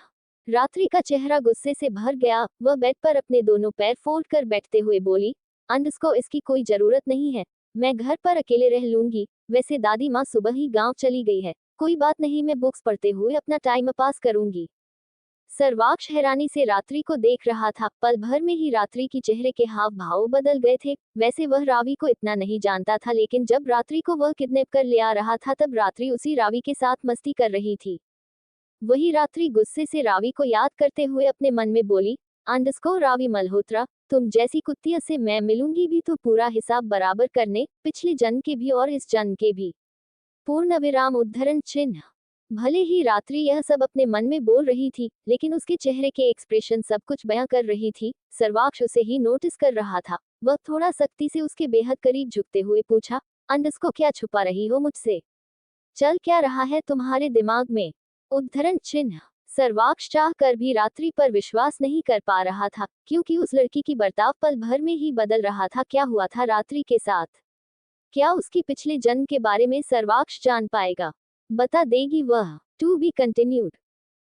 रात्रि का चेहरा गुस्से से भर गया। वह बेड पर अपने दोनों पैर फोल्ड कर बैठते हुए बोली, अंडस को इसकी कोई जरूरत नहीं है, मैं घर पर अकेले रह लूंगी। वैसे दादी माँ सुबह ही गांव चली गई है, कोई बात नहीं, मैं बुक्स पढ़ते हुए अपना टाइम पास करूंगी। सर्वाक्ष हैरानी से रात्रि को देख रहा था। पल भर में ही रात्रि की चेहरे के हाव भाव बदल गए थे। वैसे वह रावी को इतना नहीं जानता था, लेकिन जब रात्रि को वह किडनैप कर ले आ रहा था तब रात्रि उसी रावी के साथ मस्ती कर रही थी। वही रात्रि गुस्से से रावी को याद करते हुए अपने मन में बोली, अंडस्को रावी मल्होत्रा, तुम जैसी कुत्तिया से मैं मिलूंगी भी तो पूरा हिसाब बराबर करने, पिछले जन्म के भी और इस जन्म के भी। पूर्ण विराम उद्धरण चिन्ह। भले ही रात्रि यह सब अपने मन में बोल रही थी, लेकिन उसके चेहरे के एक्सप्रेशन सब कुछ बयां कर रही थी। सर्वाक्ष उसे ही नोटिस कर रहा था। वह थोड़ा सख्ती से उसके बेहद करीब झुकते हुए पूछा, अंडस्को क्या छुपा रही हो मुझसे? चल क्या रहा है तुम्हारे दिमाग में? उद्धरण चिन्ह। सर्वाक्ष चाह कर भी रात्रि पर विश्वास नहीं कर पा रहा था, क्योंकि उस लड़की की बर्ताव पल भर में ही बदल रहा था। क्या हुआ था रात्रि के साथ? क्या उसकी पिछले जन्म के बारे में सर्वाक्ष जान पाएगा? बता देगी वह? To be continued.